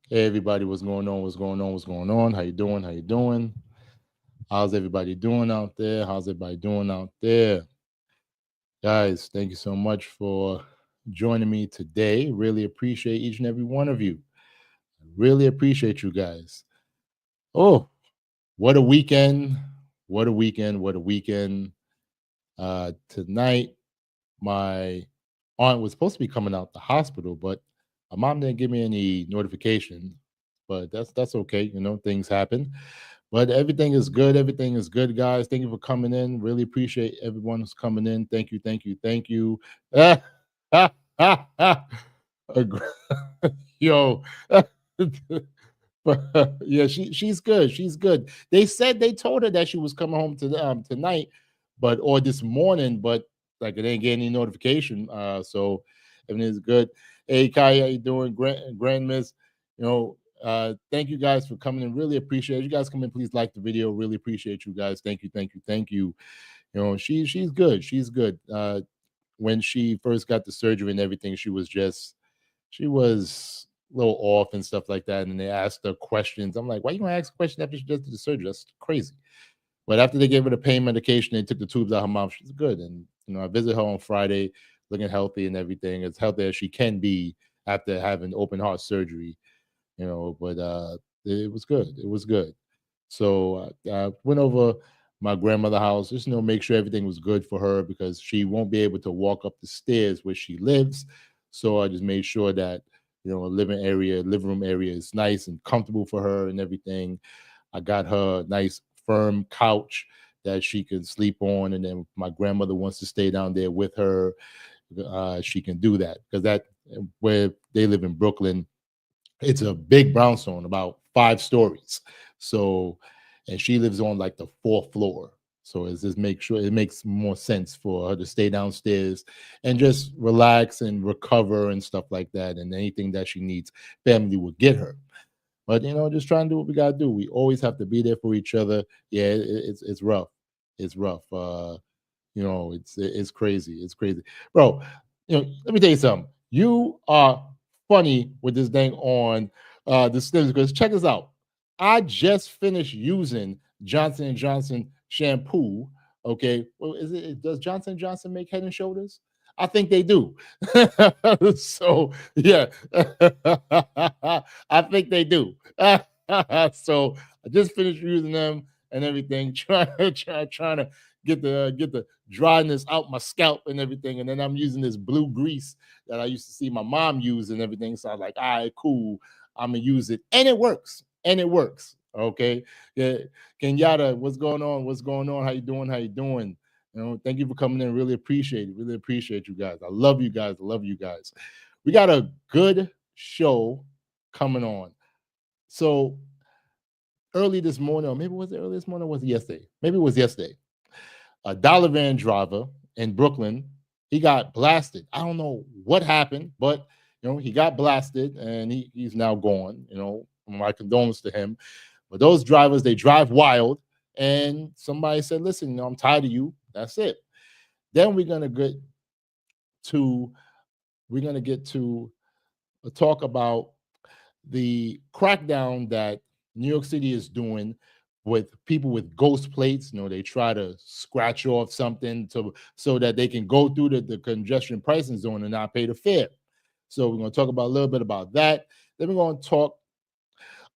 Hey everybody, what's going on? What's going on? What's going on? How you doing? How you doing? How's everybody doing out there? How's everybody doing out there? Guys, thank you so much for joining me today. Really appreciate each and every one of you. Really appreciate you guys. Oh, what a weekend. What a weekend. What a weekend. Tonight, my aunt was supposed to be coming out the hospital, but my mom didn't give me any notification. But that's okay. Things happen. But everything is good. Everything is good, guys. Thank you for coming in. Really appreciate everyone who's coming in. Thank you. Thank you. Thank you. Ag- Yo. Yeah, she's good. She's good. They said they told her that she was coming home tonight, but or this morning, but like it ain't getting any notification. So everything is good. Hey Kai, how you doing? Grand Miss, thank you guys for coming in. Really appreciate it. You guys come in, please like the video. Really appreciate you guys. Thank you, thank you, thank you. She's good. She's good. When she first got the surgery and everything, she was a little off and stuff like that. And they asked her questions. I'm like, why you gonna ask a question after she just did the surgery? That's crazy. But after they gave her the pain medication, they took the tubes out of her mouth. She's good. And I visited her on Friday, looking healthy and everything, as healthy as she can be after having open heart surgery. But it was good. It was good. So I went over my grandmother's house, just make sure everything was good for her because she won't be able to walk up the stairs where she lives. So I just made sure that a living room area is nice and comfortable for her and everything. I got her a nice firm couch that she can sleep on, and then if my grandmother wants to stay down there with her, she can do that because that where they live in Brooklyn, it's a big brownstone, about 5 stories. So, and she lives on like the 4th floor. So it's just make sure it makes more sense for her to stay downstairs and just relax and recover and stuff like that. And anything that she needs, family will get her. But just try and do what we gotta do. We always have to be there for each other. Yeah, it's rough. It's rough. It's crazy. It's crazy, bro. Let me tell you something. You are funny with this thing on the Snims because check this out. I just finished using Johnson and Johnson shampoo. Okay, well, does Johnson and Johnson make Head and Shoulders? I think they do. So yeah, I think they do. So I just finished using them and everything, trying to get the dryness out my scalp and everything. And then I'm using this blue grease that I used to see my mom use and everything. So I'm like, all right, cool. I'm gonna use it, and it works. And it works. Okay. Yeah. Kenyatta, what's going on? What's going on? How you doing? How you doing? Thank you for coming in. Really appreciate it. Really appreciate you guys. I love you guys. I love you guys. We got a good show coming on. So early this morning, or maybe was it early this morning? Or was it yesterday? Maybe it was yesterday. A dollar van driver in Brooklyn, he got blasted. I don't know what happened, but he got blasted and he's now gone. My condolences to him. But those drivers, they drive wild. And somebody said, listen, I'm tired of you. That's it. Then to we're gonna get to talk about the crackdown that New York City is doing with people with ghost plates. They try to scratch off something so that they can go through the congestion pricing zone and not pay the fare. So we're going to talk about a little bit about that. Then we're going to talk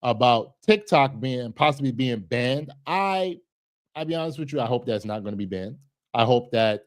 about TikTok being possibly being banned. I'll be honest with you, I hope that's not going to be banned. I hope that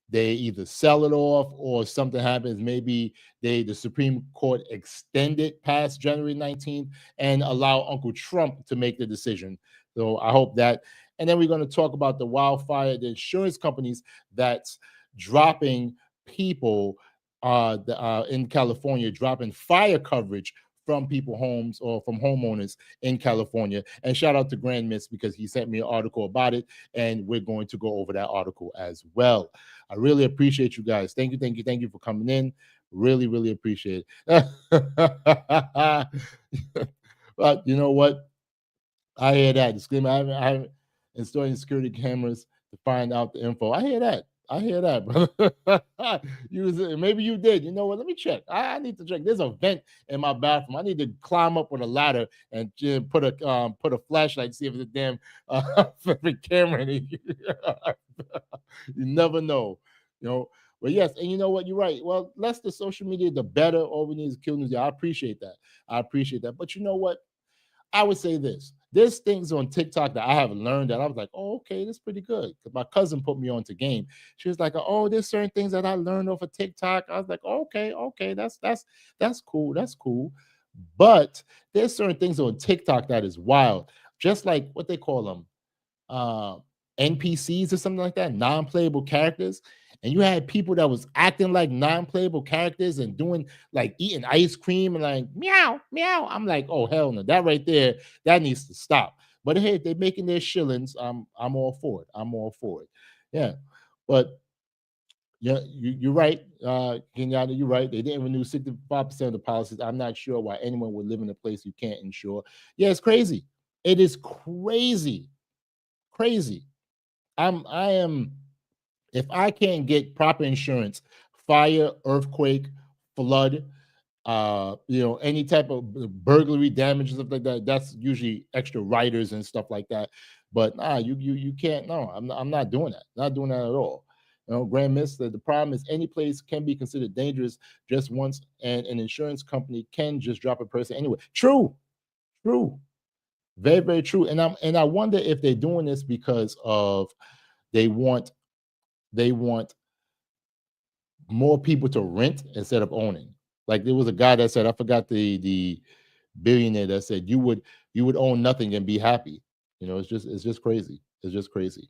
they either sell it off or something happens. Maybe the Supreme Court extend it past January 19th and allow Uncle Trump to make the decision. So I hope that. And then we're going to talk about the wildfire, the insurance companies that's dropping people in California, dropping fire coverage from people homes or from homeowners in California. And shout out to Grand Miss because he sent me an article about it, and we're going to go over that article as well. I really appreciate you guys. Thank you, thank you, thank you for coming in. Really, really appreciate it. But you know what? I hear that. Disclaimer, I haven't installing security cameras to find out the info. I hear that. I hear that, brother. Maybe you did. You know what? Let me check. I need to check. There's a vent in my bathroom. I need to climb up with a ladder and put a flashlight, see if it's a damn camera. You never know, you know. But yes, and you know what? You're right. Well, less the social media, the better. All we need is kill news. Yeah, I appreciate that. I appreciate that. But you know what? I would say this. There's things on TikTok that I have learned that I was like, oh, okay, that's pretty good. Because my cousin put me onto game. She was like, oh, there's certain things that I learned off of TikTok. I was like, okay, that's cool, that's cool. But there's certain things on TikTok that is wild. Just like what they call them, uh, NPCs or something like that, non-playable characters. And you had people that was acting like non-playable characters and doing like eating ice cream and like meow, meow. I'm like, oh hell no, that right there, that needs to stop. But hey, they're making their shillings. I'm all for it. I'm all for it. Yeah. But yeah, you're right. Kenyatta, you're right. They didn't renew 65% of the policies. I'm not sure why anyone would live in a place you can't insure. Yeah, it's crazy. It is crazy. Crazy. I am if I can't get proper insurance, fire, earthquake, flood, any type of burglary damage, stuff like that, that's usually extra riders and stuff like that. But you can't. No, I'm not doing that. Not doing that at all. Grand Miss, the problem is any place can be considered dangerous just once, and an insurance company can just drop a person anyway. True, true, very, very true. And I wonder if they're doing this because of they want they want more people to rent instead of owning. Like there was a guy that said, I forgot the billionaire that said you would own nothing and be happy. It's just crazy. It's just crazy.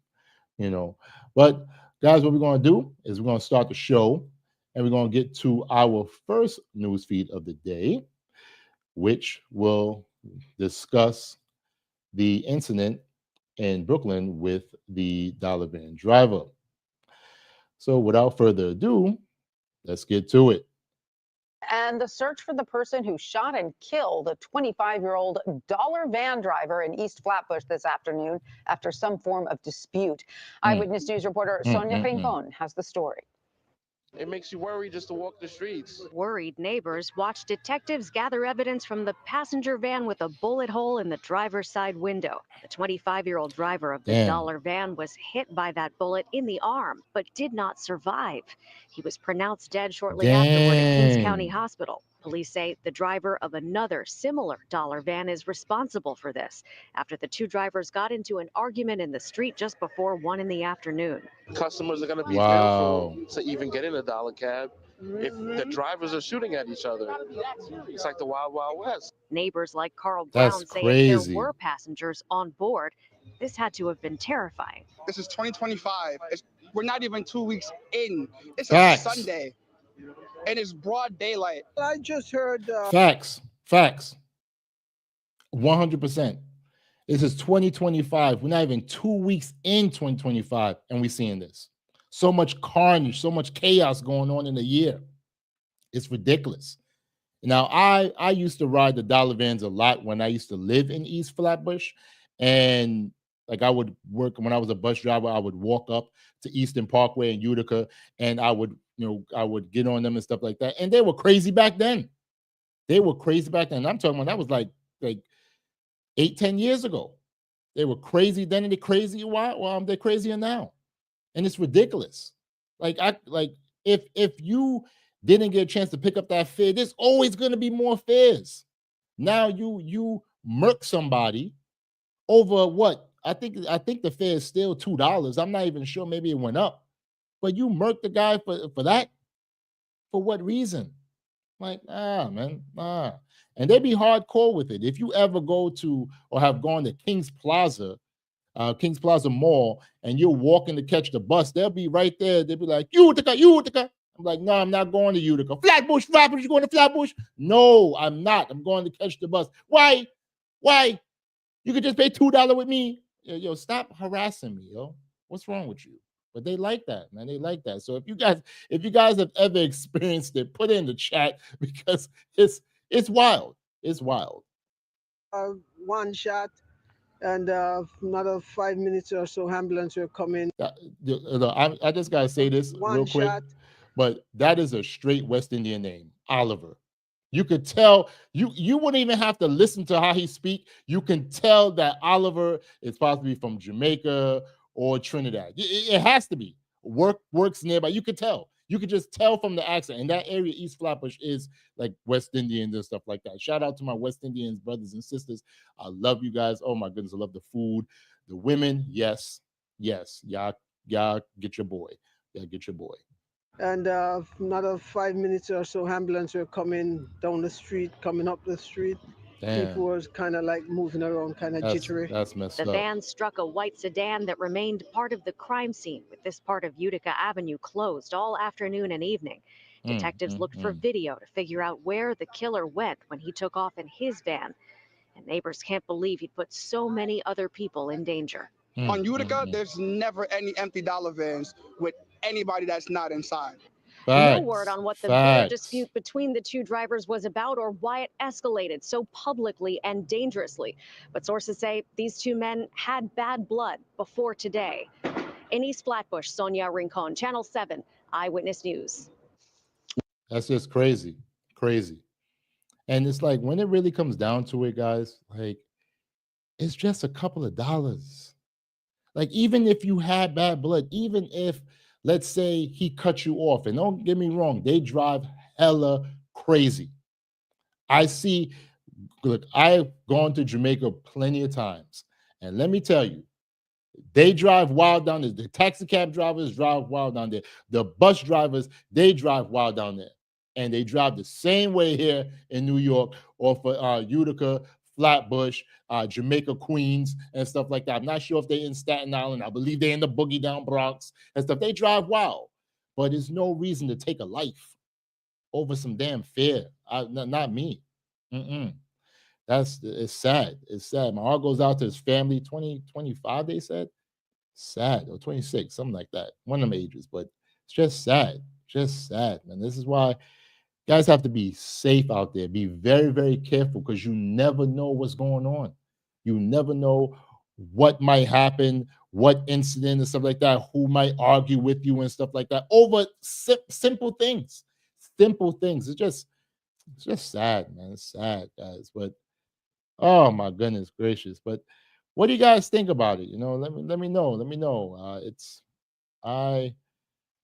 You know. But guys, what we're gonna do is we're gonna start the show and we're gonna get to our first news feed of the day, which will discuss the incident in Brooklyn with the dollar van driver. So without further ado, let's get to it. And the search for the person who shot and killed a 25-year-old dollar van driver in East Flatbush this afternoon after some form of dispute. Eyewitness News reporter Sonia Rincon has the story. It makes you worry just to walk the streets. Worried neighbors watch detectives gather evidence from the passenger van with a bullet hole in the driver's side window. The 25-year-old driver of the dollar van was hit by that bullet in the arm, but did not survive. He was pronounced dead shortly afterward at Kings County Hospital. Police say the driver of another similar dollar van is responsible for this after the two drivers got into an argument in the street just before 1 in the afternoon. Customers are going to be fearful to even get in a dollar cab if the drivers are shooting at each other. It's like the Wild Wild West. Neighbors like Carl Brown say if there were passengers on board, this had to have been terrifying. This is 2025. We're not even 2 weeks in. It's a Sunday, and it's broad daylight. I just heard... Facts. 100%. This is 2025. We're not even 2 weeks in 2025, and we're seeing this. So much carnage, so much chaos going on in a year. It's ridiculous. Now, I used to ride the dollar vans a lot when I used to live in East Flatbush, and like I would work when I was a bus driver. I would walk up to Eastern Parkway in Utica, and I would get on them and stuff like that. And they were crazy back then. I'm talking about that was like 8-10 years ago. They were crazy then, and they're crazy. Well, they're crazier now, and it's ridiculous. If you didn't get a chance to pick up that fare, there's always going to be more fares. Now you murk somebody over what? I think the fare is still $2. I'm not even sure. Maybe it went up, but you murk the guy for that. For what reason? Like, man. And they be hardcore with it. If you ever go to or have gone to Kings Plaza Mall, and you're walking to catch the bus, they'll be right there. They'll be like, Utica. I'm like, no, I'm not going to Utica. Flatbush, you going to Flatbush? No, I'm not. I'm going to catch the bus. Why? You could just pay $2 with me. Yo, stop harassing me, yo. What's wrong with you? But they like that, man. They like that. So if you guys have ever experienced it, put it in the chat, because it's wild. It's wild. One shot, And another 5 minutes or so, ambulance will come in. I just gotta say this real quick, but that is a straight West Indian name, Oliver. You could tell, you wouldn't even have to listen to how he speak. You can tell that Oliver is possibly from Jamaica or Trinidad. It has to be. Works nearby. You could tell. You could just tell from the accent. And that area, East Flatbush, is like West Indians and stuff like that. Shout out to my West Indians brothers and sisters. I love you guys. Oh my goodness, I love the food. The women, yes. Y'all get your boy. Yeah, get your boy. And another 5 minutes or so, ambulance were coming down the street, coming up the street. Damn. People was kind of like moving around, kind of jittery. That's messed up. The van struck a white sedan that remained part of the crime scene, with this part of Utica Avenue closed all afternoon and evening. Detectives looked for video to figure out where the killer went when he took off in his van. And neighbors can't believe he'd put so many other people in danger. On Utica, there's never any empty dollar vans with anybody that's not inside. No word on what the bitter dispute between the two drivers was about or why it escalated so publicly and dangerously. But sources say these two men had bad blood before today. In East Flatbush, Sonia Rincon, Channel 7, Eyewitness News. That's just crazy. And it's like, when it really comes down to it, guys, like, it's just a couple of dollars. Like, even if you had bad blood, even if, let's say, he cut you off, and don't get me wrong, they drive hella crazy. Look, I've gone to Jamaica plenty of times, and let me tell you, they drive wild down there. The taxi cab drivers drive wild down there. The bus drivers, they drive wild down there. And they drive the same way here in New York, or for Utica, Flatbush, Jamaica, Queens, and stuff like that. I'm not sure if they're in Staten Island. I believe they're in the Boogie Down Bronx and stuff. They drive wild, but there's no reason to take a life over some damn fare. Not me. It's sad. It's sad. My heart goes out to his family. 25, they said. Sad, or 26, something like that. One of them ages, but it's just sad. Just sad, man. This is why guys have to be safe out there. Be very, very careful, because you never know what's going on. You never know what might happen, what incident and stuff like that, who might argue with you and stuff like that over simple things. Simple things. It's just sad, man. It's sad, guys. But oh my goodness gracious. But what do you guys think about it? Let me know.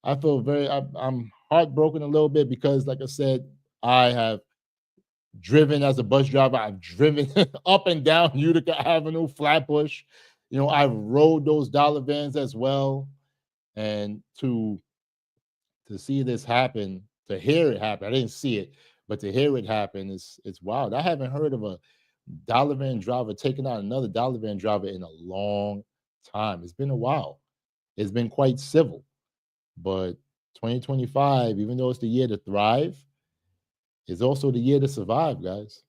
I feel I'm heartbroken a little bit, because, like I said, I have driven as a bus driver. I've driven up and down Utica Avenue, Flatbush. I've rode those dollar vans as well. And to see this happen, to hear it happen, I didn't see it, but to hear it happen, it's wild. I haven't heard of a dollar van driver taking out another dollar van driver in a long time. It's been a while. It's been quite civil. But 2025, even though it's the year to thrive, is also the year to survive, guys.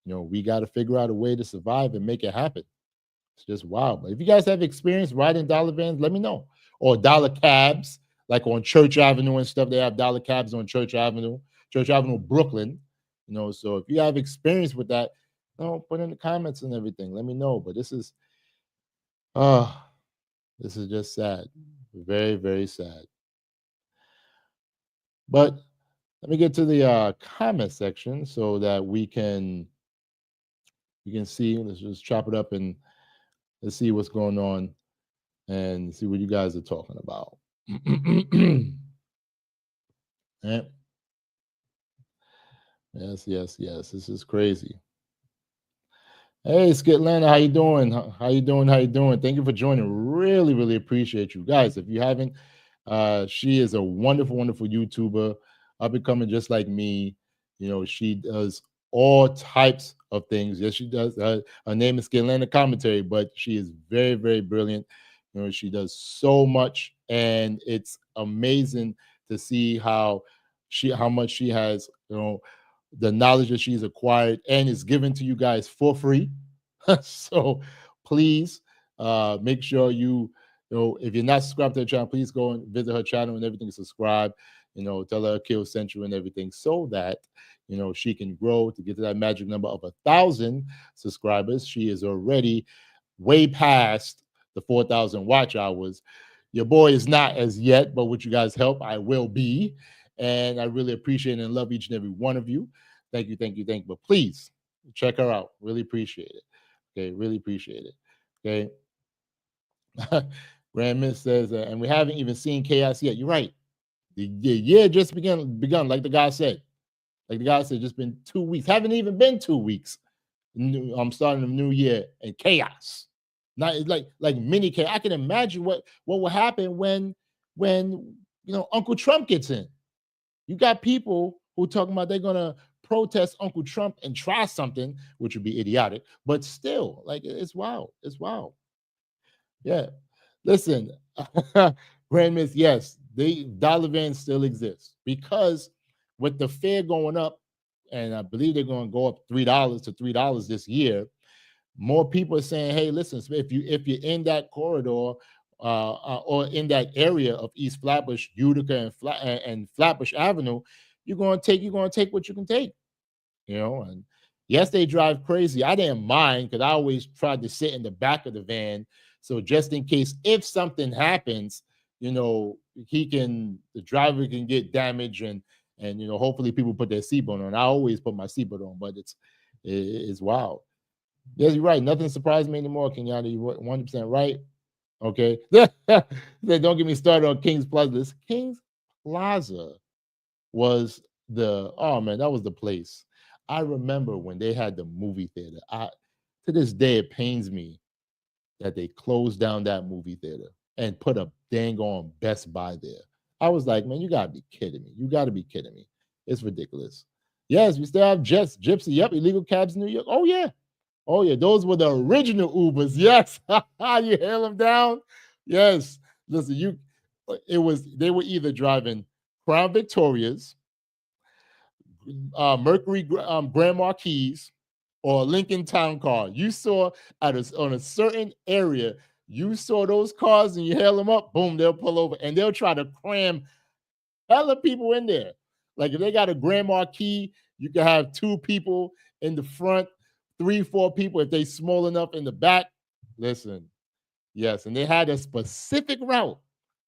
We got to figure out a way to survive and make it happen. It's just wild. But if you guys have experience riding dollar vans, let me know. Or dollar cabs, like on Church Avenue and stuff. They have dollar cabs on Church Avenue, Brooklyn. So if you have experience with that, put in the comments and everything. Let me know. But this is just sad. Very, very sad. But let me get to the comment section so that we can see. Let's just chop it up and let's see what's going on and see what you guys are talking about. Right? Yes. This is crazy. Hey, Skitlanda, how you doing? How you doing? Thank you for joining. Really, really appreciate you guys. If you haven't, she is a wonderful, wonderful YouTuber, up and coming just like me. She does all types of things. Yes, she does. Her name is Skitlanda Commentary, but she is very, very brilliant. She does so much, and it's amazing to see how much she has, the knowledge that she's acquired and is given to you guys for free. So please make sure if you're not subscribed to her channel, please go and visit her channel and everything, subscribe, tell her Akil sent you and everything, so that she can grow to get to that magic number of 1,000 subscribers. She is already way past the 4,000 watch hours. Your boy is not as yet, but with you guys' help, I will be. And I really appreciate and love each and every one of you. Thank you, thank you, thank you. But please check her out. Really appreciate it. Okay, really appreciate it. Okay. Grand Miss says, and we haven't even seen chaos yet. You're right. The year just begun, like the guy said. Like the guy said, just been 2 weeks. Haven't even been 2 weeks. I'm starting a new year and chaos. Not like mini chaos. I can imagine what will happen when Uncle Trump gets in. You got people who talking about they're gonna protest Uncle Trump and try something, which would be idiotic, but still, like it's wild. It's wild. Yeah. Listen, Grand Miss, yes, the dollar van still exists because with the fare going up, and I believe they're going to go up $3 to $3 this year. More people are saying, "Hey, listen, if you're in that corridor or in that area of East Flatbush, Utica, and Flatbush Avenue, you're going to take what you can take." And yes, they drive crazy. I didn't mind because I always tried to sit in the back of the van. So just in case if something happens, the driver can get damaged and hopefully people put their seatbelt on. I always put my seatbelt on, but it's wild. Yes, you're right. Nothing surprised me anymore, Kenyatta. You're 100% right. Okay. Don't get me started on King's Plaza. This King's Plaza was that was the place. I remember when they had the movie theater. To this day, it pains me that they closed down that movie theater and put a dang on Best Buy there. I was like, man, you gotta be kidding me. You gotta be kidding me. It's ridiculous. Yes, we still have Gypsy. Yep, illegal cabs in New York. Oh yeah. Those were the original Ubers. Yes. You hail them down. Yes. Listen, they were either driving Crown Victorias, Mercury Grand Marquis, or Lincoln Town Car. You saw on a certain area, you saw those cars and you hail them up, boom, they'll pull over and they'll try to cram hella people in there. Like if they got a Grand Marquis, you can have 2 people in the front, 3, 4 people if they small enough in the back. Listen, yes, and they had a specific route.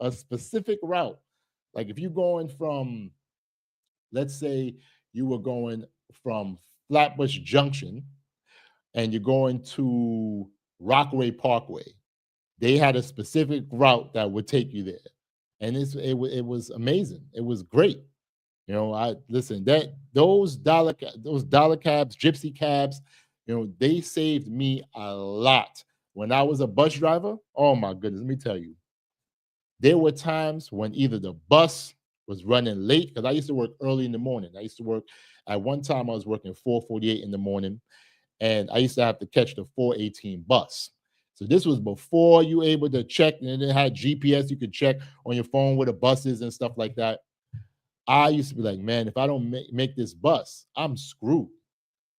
Like if you're going from, let's say you were going from Flatbush Junction and you're going to Rockaway Parkway, they had a specific route that would take you there. And it was amazing. It was great. Those dollar cabs, gypsy cabs, they saved me a lot. When I was a bus driver, oh my goodness, let me tell you, there were times when either the bus was running late, because I used to work early in the morning. At one time I was working 4:48 in the morning, and I used to have to catch the 4:18 bus. So this was before you were able to check, and it had GPS. You could check on your phone where the buses and stuff like that. I used to be like, man, if I don't make this bus, I'm screwed.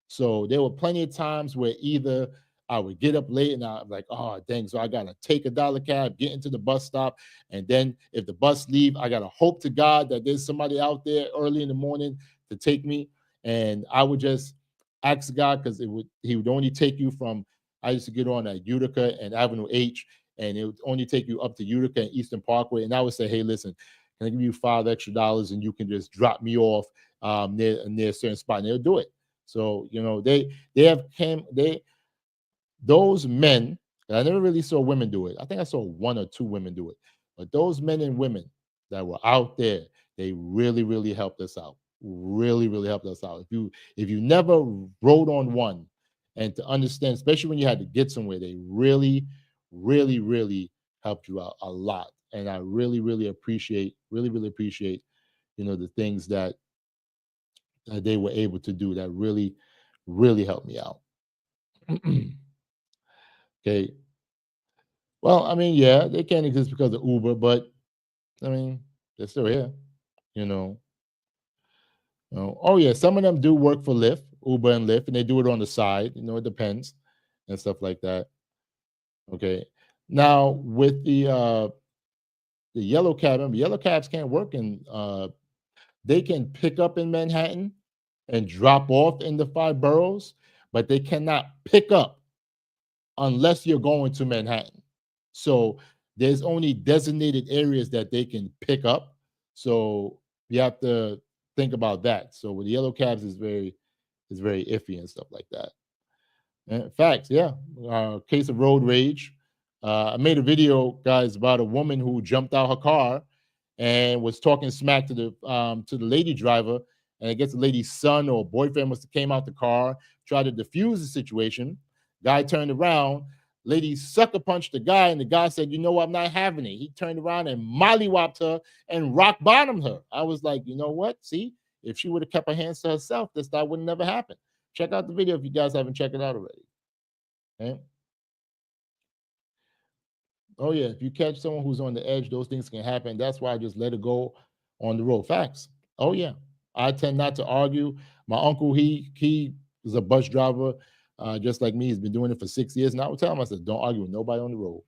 So there were plenty of times where either I would get up late and I'm like, oh, dang, so I got to take a dollar cab, get into the bus stop. And then if the bus leave, I got to hope to God that there's somebody out there early in the morning to take me. And I would just ask God, because he would only take you from, I used to get on at Utica and Avenue H, and it would only take you up to Utica and Eastern Parkway. And I would say, hey, listen, can I give you $5 extra and you can just drop me off near a certain spot? And they'll do it. So, those men, and I never really saw women do it. I think I saw 1 or 2 women do it. But those men and women that were out there, they really, really helped us out. Really, really helped us out. If you never rode on one, and to understand, especially when you had to get somewhere, they really, really, really helped you out a lot. And I really, really appreciate, the things that they were able to do that really, really helped me out. Okay. Well, I mean, yeah, they can't exist because of Uber, but I mean, they're still here, you know. Oh yeah, some of them do work for Lyft, Uber and Lyft, and they do it on the side. It depends and stuff like that. Okay. Now with the yellow cab, remember, yellow cabs can't work in they can pick up in Manhattan and drop off in the 5 boroughs, but they cannot pick up unless you're going to Manhattan. So there's only designated areas that they can pick up. So you have to think about that. So with the yellow cabs is very iffy and stuff like that. Facts, yeah. Case of road rage. I made a video, guys, about a woman who jumped out her car and was talking smack to the lady driver, and I guess the lady's son or boyfriend must have came out the car, tried to defuse the situation. Guy turned around, lady sucker punched the guy, and the guy said, "You know what? I'm not having it." He turned around and mollywopped her and rock bottomed her. I was like, you know what? See, if she would have kept her hands to herself, that would never happen. Check out the video if you guys haven't checked it out already. Okay? Oh yeah, if you catch someone who's on the edge, those things can happen. That's why I just let it go on the road. Facts. Oh yeah, I tend not to argue. My uncle, he is a bus driver, just like me. He's been doing it for 6 years, and I would tell him, I said, don't argue with nobody on the road.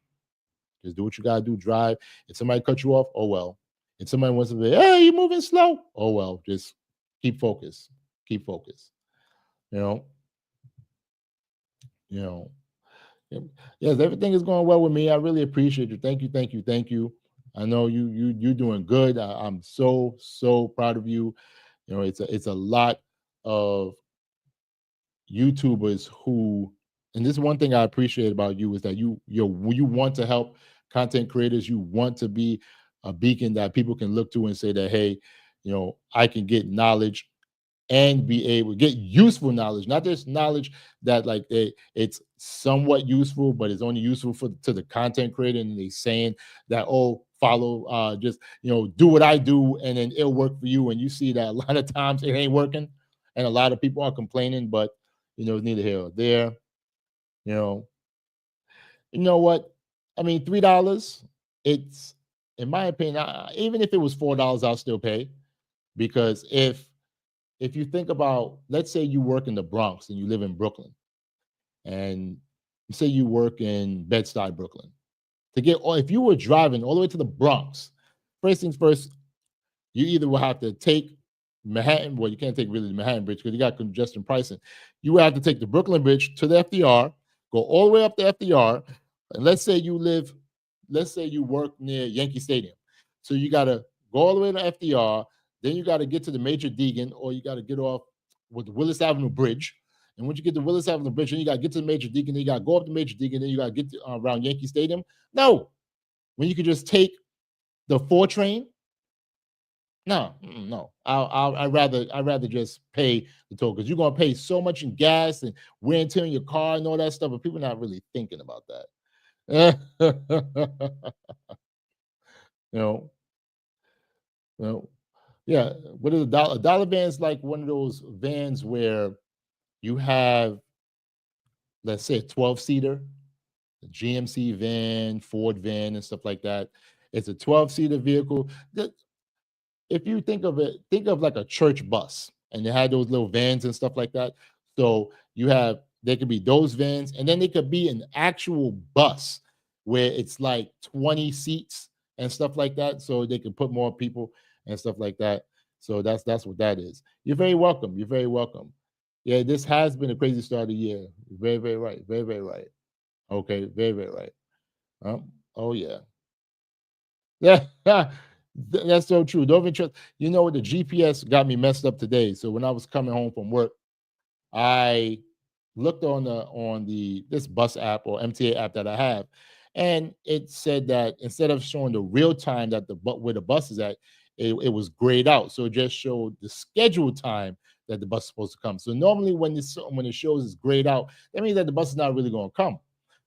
Just do what you gotta do. Drive. If somebody cut you off, oh well. If somebody wants to say, "Hey, you're moving slow," oh well. Just keep focused. Keep focused. You know. You know. Yes, everything is going well with me. I really appreciate you. Thank you, thank you, thank you. I know you're doing good. I'm so proud of you. You know, it's a lot of YouTubers who, and this is one thing I appreciate about you, is that you want to help content creators. You want to be a beacon that people can look to and say that, hey, you know, I can get knowledge and be able to get useful knowledge, not just knowledge that like it's somewhat useful, but it's only useful to the content creator, and they saying that, oh, follow, just, you know, do what I do and then it'll work for you. And you see that a lot of times it ain't working, and a lot of people are complaining, but you know, it's neither here or there. You know what? I mean, $3, it's, in my opinion, even if it was $4, I'll still pay, because if you think about, let's say you work in the Bronx and you live in Brooklyn, and say you work in Bed-Stuy, Brooklyn, or if you were driving all the way to the Bronx, first things first, you either will have to take Manhattan. Well, you can't take really the Manhattan Bridge because you got congestion pricing. You will have to take the Brooklyn Bridge to the FDR, go all the way up the FDR, and let's say you work near Yankee Stadium, so you got to go all the way to FDR. Then you got to get to the Major Deegan, or you got to get off with the Willis Avenue Bridge. And once you get to Willis Avenue Bridge, then you got to get to the Major Deegan, then you got to go up the Major Deegan, then you got to get to, around Yankee Stadium. No, when you could just take the 4 train. No. I'd rather just pay the toll, because you're gonna pay so much in gas and wear and tear in your car and all that stuff, but people are not really thinking about that. you know, you know. Yeah, what is a dollar van? Is like one of those vans where you have, let's say, a 12-seater, a GMC van, Ford van, and stuff like that. It's a 12-seater vehicle. If you think of it, think of like a church bus, and they had those little vans and stuff like that. So there could be those vans, and then they could be an actual bus where it's like 20 seats and stuff like that. So they can put more people and stuff like that. So that's what that is. You're very welcome. You're very welcome. Yeah, this has been a crazy start of the year. Very, very right. Very, very right. Okay, very, very right. Oh yeah. Yeah, that's so true. Don't even trust. You know what? The GPS got me messed up today. So when I was coming home from work, I looked on this bus app or MTA app that I have, and it said that instead of showing the real time that where the bus is at, it was grayed out. So it just showed the scheduled time that the bus is supposed to come. So normally when it shows it's grayed out, that means that the bus is not really going to come.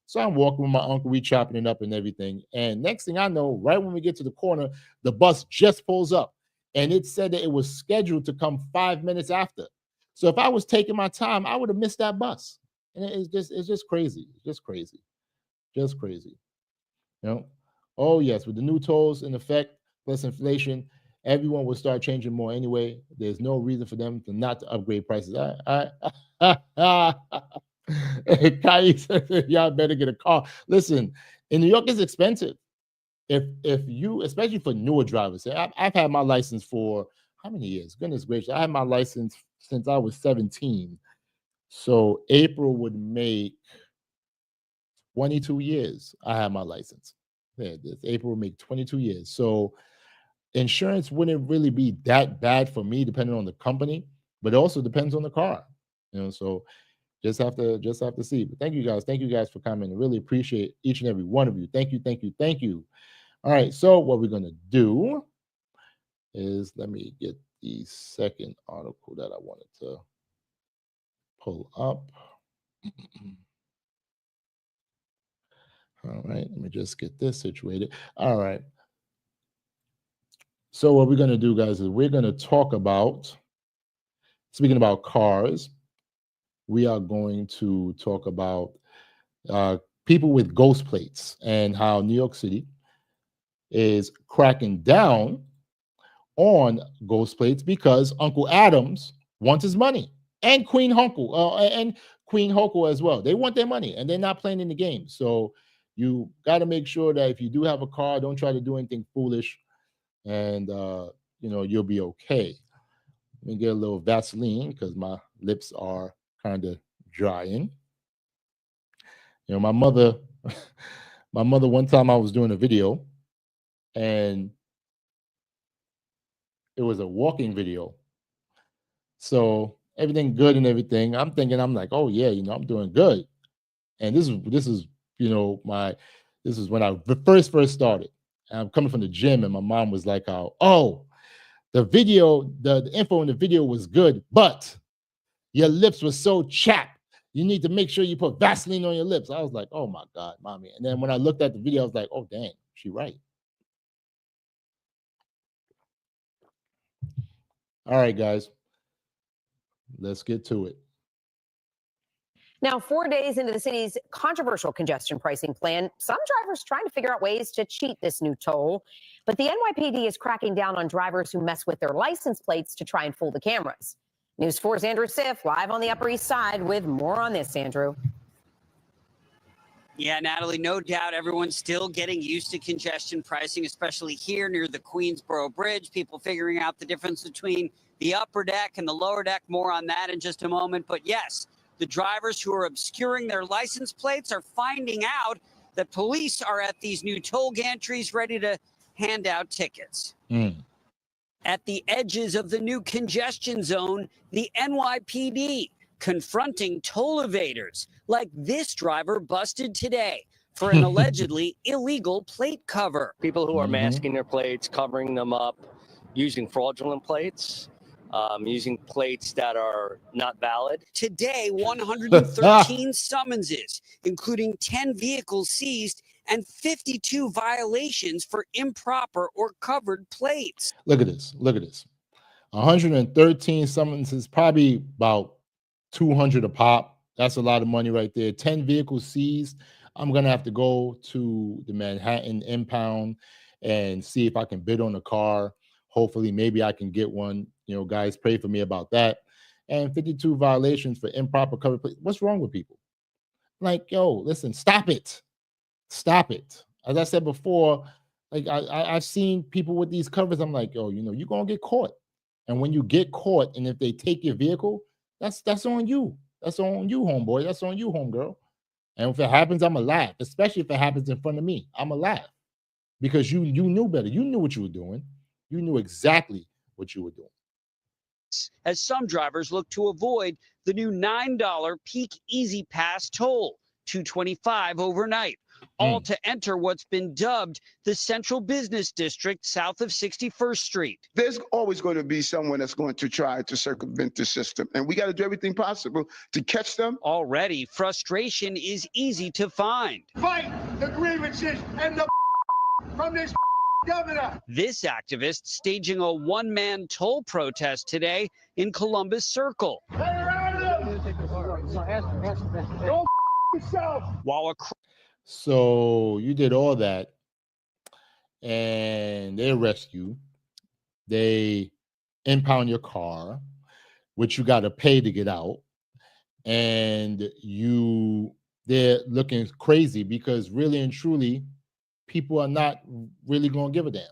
So I'm walking with my uncle, we chopping it up and everything. And next thing I know, right when we get to the corner, the bus just pulls up. And it said that it was scheduled to come 5 minutes after. So if I was taking my time, I would have missed that bus. And it's just crazy. It's just crazy. Just crazy. You know? Oh, yes, with the new tolls in effect, plus inflation, everyone will start changing more anyway. There's no reason for them not to upgrade prices. Kai said, y'all better get a car. Listen, in New York, it's expensive. If you, especially for newer drivers, I've had my license for how many years? Goodness gracious, I had my license since I was 17. So April would make 22 years I have my license. Yeah, this April will make 22 years. So insurance wouldn't really be that bad for me, depending on the company, but it also depends on the car. So just have to see. But thank you guys for commenting. Really appreciate each and every one of you. Thank you. All right, so what we're gonna do is, let me get the second article that I wanted to pull up. All right, let me just get this situated. All right. So what we're going to do, guys, is we're going to talk about, speaking about cars, we are going to talk about people with ghost plates and how New York City is cracking down on ghost plates because Uncle Adams wants his money, and Queen Honkle as well. They want their money, and they're not playing in the game. So you got to make sure that if you do have a car, don't try to do anything foolish, and you'll be okay. Let me get a little Vaseline because my lips are kind of drying. My mother one time I was doing a video, and it was a walking video. So everything good and everything. I'm like, oh yeah, I'm doing good. And this is this is when I first started. And I'm coming from the gym, and my mom was like, oh, the video, the info in the video was good, but your lips were so chapped. You need to make sure you put Vaseline on your lips. I was like, oh my God, mommy. And then when I looked at the video, I was like, oh dang, she right. All right, guys, let's get to it. Now, 4 days into the city's controversial congestion pricing plan, some drivers trying to figure out ways to cheat this new toll. But the NYPD is cracking down on drivers who mess with their license plates to try and fool the cameras. News 4's Andrew Siff live on the Upper East Side with more on this, Andrew. Yeah, Natalie, no doubt everyone's still getting used to congestion pricing, especially here near the Queensboro Bridge. People figuring out the difference between the upper deck and the lower deck. More on that in just a moment. But yes, the drivers who are obscuring their license plates are finding out that police are at these new toll gantries ready to hand out tickets. At the edges of the new congestion zone, the NYPD confronting toll evaders like this driver busted today for an allegedly illegal plate cover. People who are masking their plates, covering them up, using fraudulent plates, using plates that are not valid. Today, 113 summonses, including 10 vehicles seized and 52 violations for improper or covered plates. Look at this. 113 summonses, probably about 200 a pop. That's a lot of money right there. 10 vehicles seized. I'm going to have to go to the Manhattan impound and see if I can bid on a car. Hopefully, maybe I can get one. Guys, pray for me about that. And 52 violations for improper covered plates. What's wrong with people? Like, yo, listen, stop it. As I said before, like I've seen people with these covers. I'm like, yo, you're gonna get caught. And when you get caught, and if they take your vehicle, that's on you. That's on you, homeboy. That's on you, homegirl. And if it happens, I'ma laugh. Especially if it happens in front of me, I'ma laugh because you knew better. You knew what you were doing. You knew exactly what you were doing. As some drivers look to avoid the new $9 peak Easy Pass toll, $2.25 overnight, all to enter what's been dubbed the Central Business District south of 61st Street. There's always going to be someone that's going to try to circumvent the system, and we got to do everything possible to catch them. Already, frustration is easy to find. Fight the grievances and the from this governor. This activist staging a one-man toll protest today in Columbus Circle. So you did all that, and they arrest you. They impound your car, which you got to pay to get out, and they're looking crazy because really and truly, people are not really going to give a damn.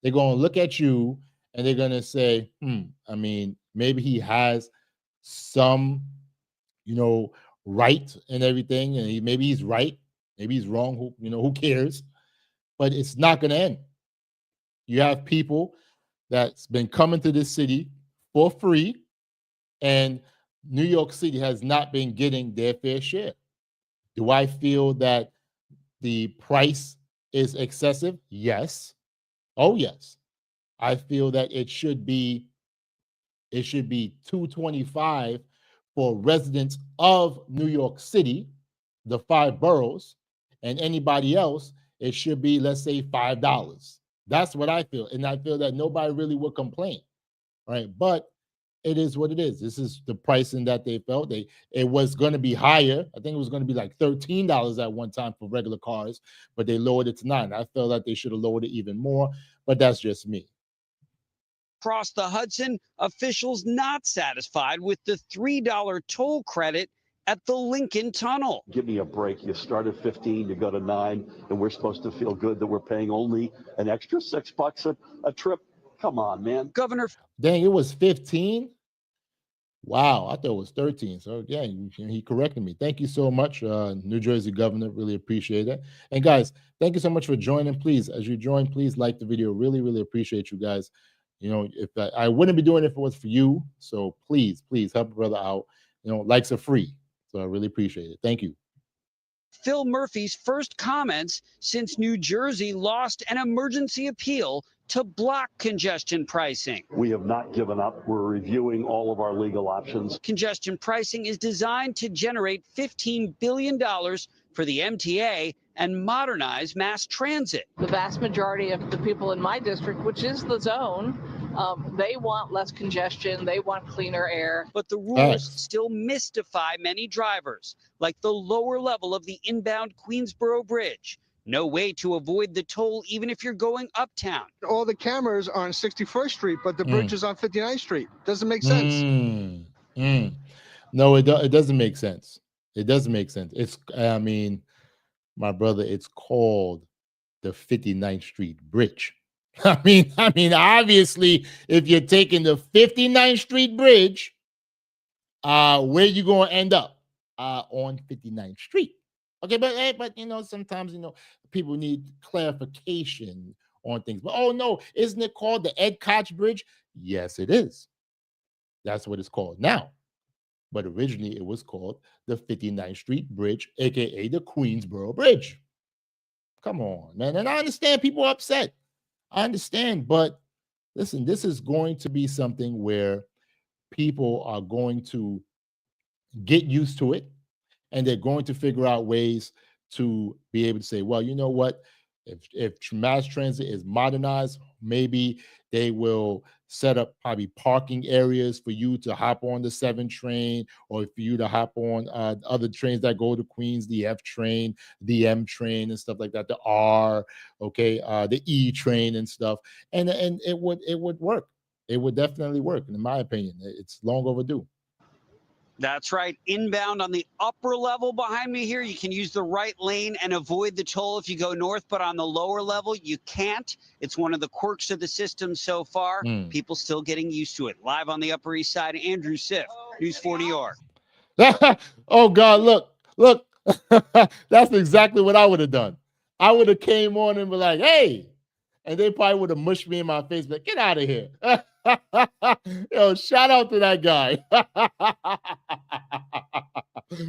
They're going to look at you and they're going to say, maybe he has some, right and everything, and maybe he's right, Maybe he's wrong. Who cares? But it's not going to end. You have people that's been coming to this city for free, and New York City has not been getting their fair share. Do I feel that the price is excessive? Yes. Oh, yes. I feel that it should be $225 for residents of New York City, the 5 boroughs, and anybody else, it should be, let's say, $5. That's what I feel. And I feel that nobody really would complain, right? But it is what it is. This is the pricing that they felt. It was going to be higher. I think it was going to be like $13 at one time for regular cars, but they lowered it to $9. I felt that they should have lowered it even more, but that's just me. Across the Hudson, officials not satisfied with the $3 toll credit at the Lincoln Tunnel. Give me a break. You start at 15, you go to 9, and we're supposed to feel good that we're paying only an extra $6 a trip. Come on, man. Governor. Dang, it was 15? Wow, I thought it was 13. So yeah, he corrected me. Thank you so much, New Jersey Governor. Really appreciate it. And guys, thank you so much for joining. Please, as you join, please like the video. Really, really appreciate you guys. If I wouldn't be doing it if it was for you. So please help a brother out. Likes are free. So I really appreciate it. Thank you. Phil Murphy's first comments since New Jersey lost an emergency appeal to block congestion pricing. We have not given up. We're reviewing all of our legal options. Congestion pricing is designed to generate $15 billion for the MTA and modernize mass transit. The vast majority of the people in my district, which is the zone, they want less congestion, they want cleaner air. But the rules still mystify many drivers, like the lower level of the inbound Queensboro Bridge. No way to avoid the toll even if you're going uptown. All the cameras are on 61st Street, but the bridge is on 59th Street. Doesn't make sense. No, it doesn't make sense. It doesn't make sense. My brother, it's called the 59th Street Bridge. I mean, obviously, if you're taking the 59th Street Bridge, where you going to end up? On 59th Street. Okay, but sometimes people need clarification on things. But oh no, isn't it called the Ed Koch Bridge? Yes, it is. That's what it's called now. But originally it was called the 59th Street Bridge, aka the Queensboro Bridge. Come on, man. And I understand people are upset. I understand, but listen, this is going to be something where people are going to get used to it. And they're going to figure out ways to be able to say, well, you know what? If mass transit is modernized, maybe they will set up probably parking areas for you to hop on the 7 train, or for you to hop on other trains that go to Queens, the F train, the M train, and stuff like that, the R, the E train and stuff. And it would work. It would definitely work. And in my opinion, it's long overdue. That's right. Inbound on the upper level behind me here, you can use the right lane and avoid the toll if you go north, but on the lower level, you can't. It's one of the quirks of the system so far. People still getting used to it. Live on the Upper East Side, Andrew Siff, News 4 New York. Oh, God, look. That's exactly what I would have done. I would have came on and be like, hey, and they probably would have mushed me in my face, but get out of here. Yo, shout out to that guy.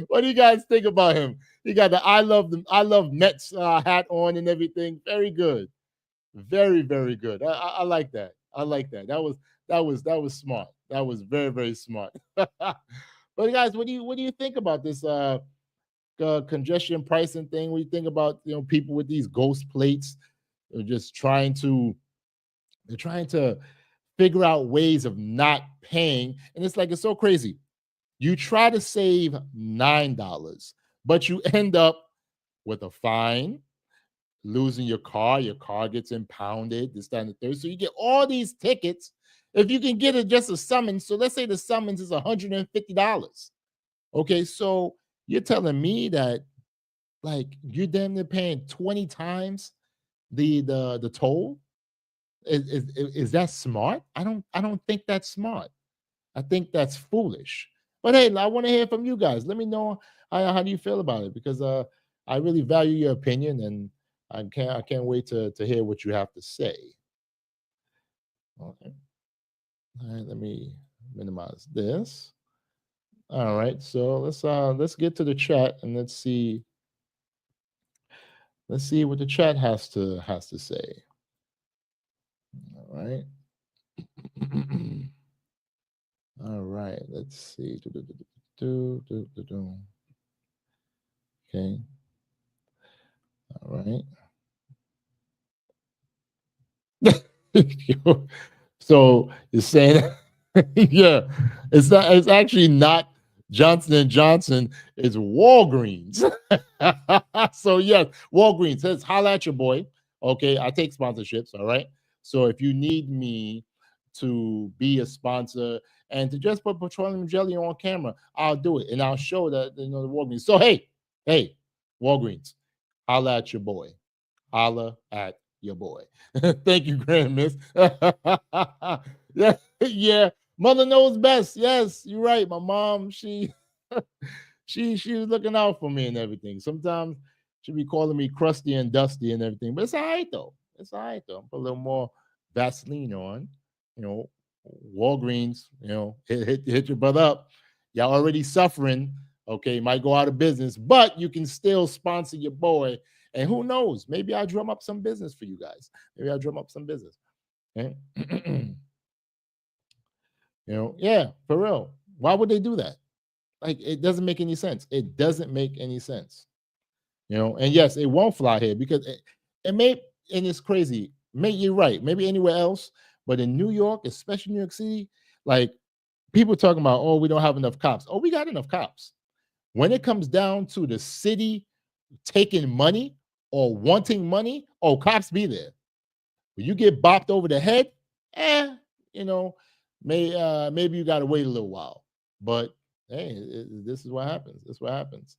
What do you guys think about him? He got the I love Mets hat on and everything. Very good. Very, very good. I like that. I like that. That was smart. That was very, very smart. But guys, what do you think about this congestion pricing thing? What do you think about people with these ghost plates? They're just trying to figure out ways of not paying. And it's like, it's so crazy. You try to save $9, but you end up with a fine, losing your car gets impounded, this, that, and the third. So you get all these tickets. If you can get it just a summons, so let's say the summons is $150. Okay, so you're telling me that like you're damn near paying 20 times the toll? Is that smart? I don't think that's smart. I think that's foolish. But hey, I want to hear from you guys. Let me know how do you feel about it, because I really value your opinion, and I can't wait to hear what you have to say. Okay. All right, let me minimize this. All right, so let's get to the chat and let's see what the chat has to say. All right. All right, let's see. Okay. All right. So you're saying, yeah, it's not. It's actually not Johnson and Johnson. It's Walgreens. So yes, Walgreens says holla at your boy. Okay, I take sponsorships. All right. So if you need me to be a sponsor and to just put petroleum jelly on camera, I'll do it, and I'll show that the Walgreens. So hey, Walgreens, holla at your boy. Holla at your boy. Thank you, Grand Miss. Yeah, mother knows best. Yes, you're right. My mom, she she was looking out for me and everything. Sometimes she be calling me crusty and dusty and everything, but it's all right though. It's all right though. Put a little more Vaseline on, Walgreens, hit your brother up. Y'all already suffering. Okay, might go out of business, but you can still sponsor your boy. And who knows? Maybe I'll drum up some business for you guys. Maybe I'll drum up some business. Okay? Yeah, for real. Why would they do that? Like, it doesn't make any sense. It doesn't make any sense. And yes, it won't fly here because it may, and it's crazy. You're right. Maybe anywhere else, but in New York, especially New York City, like people talking about, oh, we don't have enough cops. Oh, we got enough cops. When it comes down to the city taking money or wanting money, oh, cops be there. When you get bopped over the head, maybe you got to wait a little while. But hey, this is what happens. This is what happens.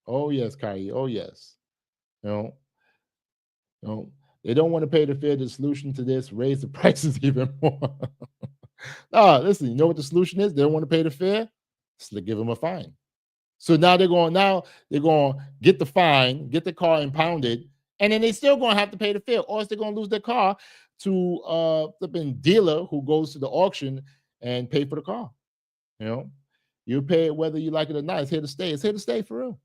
Oh yes, Kyrie. Oh yes. They don't want to pay the fare. The solution to this, raise the prices even more. Listen, you know what the solution is? They don't want to pay the fare, so give them a fine. So now they're going to get the fine, get the car impounded, and then they still going to have to pay the fare, or else they're going to lose their car to flipping dealer who goes to the auction and pay for the car. You pay it whether you like it or not. It's here to stay. It's here to stay for real.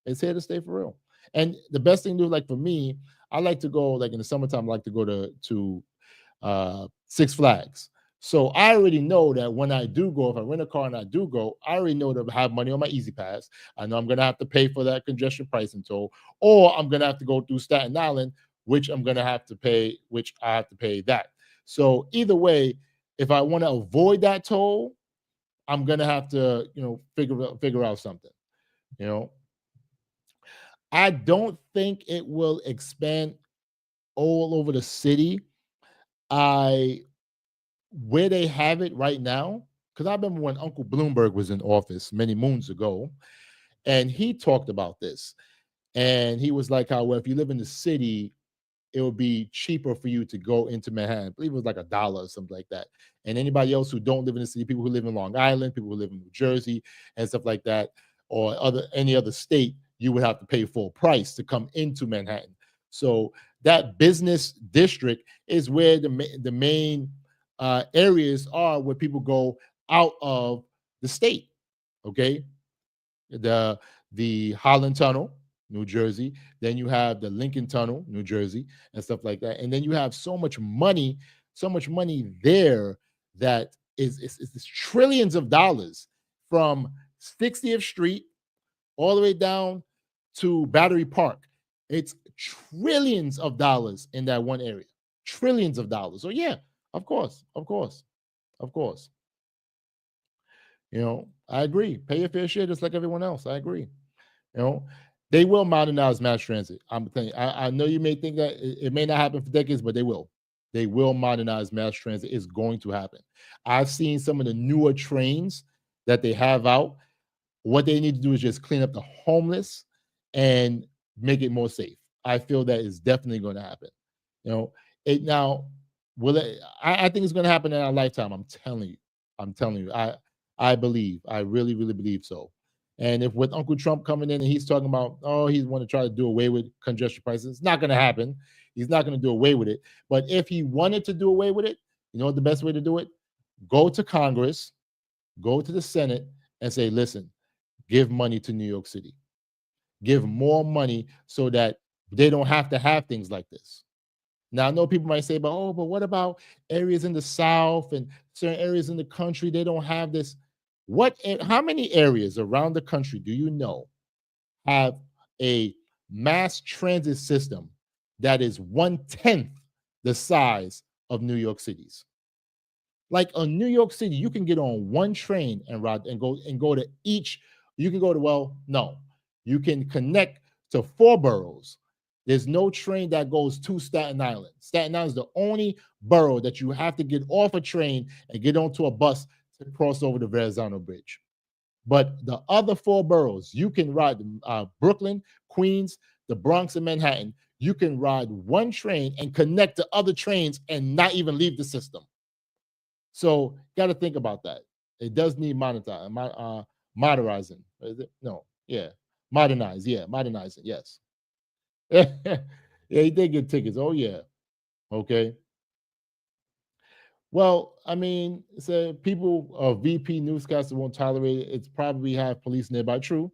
It's here to stay for real. And the best thing to do, like for me, I like to go, like in the summertime, I like to go to Six Flags. So I already know that when I do go, if I rent a car and I do go, I already know to have money on my Easy Pass. I know I'm going to have to pay for that congestion pricing toll, or I'm going to have to go through Staten Island, which I'm going to have to pay, which I have to pay that. So either way, if I want to avoid that toll, I'm going to have to, figure out something, I don't think it will expand all over the city. Where they have it right now, because I remember when Uncle Bloomberg was in office many moons ago, and he talked about this. And he was like, how, well, if you live in the city, it would be cheaper for you to go into Manhattan. I believe it was like $1 or something like that. And anybody else who don't live in the city, people who live in Long Island, people who live in New Jersey and stuff like that, or any other state, you would have to pay full price to come into Manhattan. So that business district is where the main areas are where people go out of the state. Okay, the Holland Tunnel, New Jersey. Then you have the Lincoln Tunnel, New Jersey, and stuff like that. And then you have so much money there that is trillions of dollars from 60th Street all the way down to Battery Park. It's trillions of dollars in that one area. Trillions of dollars. So yeah, of course. I agree. Pay your fair share just like everyone else. I agree. They will modernize mass transit. I'm telling you, I know you may think that it may not happen for decades, but they will. They will modernize mass transit. It's going to happen. I've seen some of the newer trains that they have out. What they need to do is just clean up the homeless and make it more safe. I feel that is definitely going to happen. I think it's going to happen in our lifetime. I'm telling you. I believe. I really, really believe so. And if with Uncle Trump coming in and he's talking about, oh, he's want to try to do away with congestion prices, it's not going to happen. He's not going to do away with it. But if he wanted to do away with it, you know what the best way to do it? Go to Congress, go to the Senate, and say, listen, give money to New York City. Give more money so that they don't have to have things like this. Now, I know people might say, but what about areas in the South and certain areas in the country? They don't have this. How many areas around the country do you know have a mass transit system that is 1/10 the size of New York City's? Like in New York City, you can get on one train and ride and go to each. You can go to, well, no, you can connect to 4 boroughs. There's no train that goes to Staten Island. Staten Island is the only borough that you have to get off a train and get onto a bus to cross over the Verrazano Bridge. But the other 4 boroughs, you can ride Brooklyn, Queens, the Bronx, and Manhattan. You can ride one train and connect to other trains and not even leave the system. So got to think about that. It does need modernizing. Is it? No, yeah, modernize. Yeah, modernizing. Yes. Yeah, he did get tickets. Oh yeah. Okay. Well, I mean, so people, VP newscaster won't tolerate it. It's probably have police nearby. True.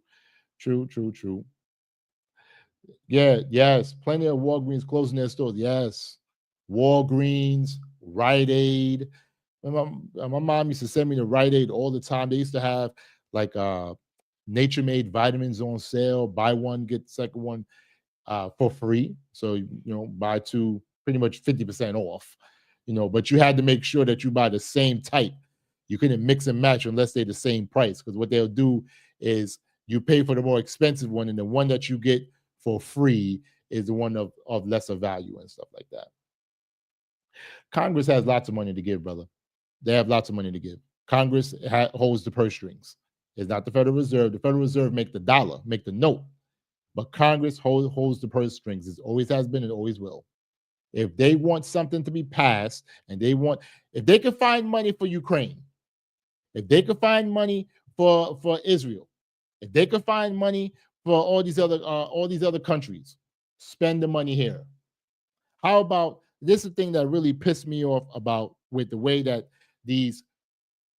Yeah, yes. Plenty of Walgreens closing their stores. Yes. Walgreens, Rite Aid. My mom used to send me to Rite Aid all the time. They used to have like Nature Made vitamins on sale. Buy one, get the second one for free. So, buy 2, pretty much 50% off. But you had to make sure that you buy the same type. You couldn't mix and match unless they're the same price, because what they'll do is you pay for the more expensive one, and the one that you get for free is the one of lesser value and stuff like that. Congress has lots of money to give, brother. They have lots of money to give. Congress holds the purse strings. It's not the Federal Reserve. The Federal Reserve make the dollar, make the note. But Congress holds the purse strings. It always has been and always will. If they want something to be passed, and if they can find money for Ukraine, if they can find money for Israel, if they can find money for all these other countries, spend the money here. How about this? Is the thing that really pissed me off about with the way that these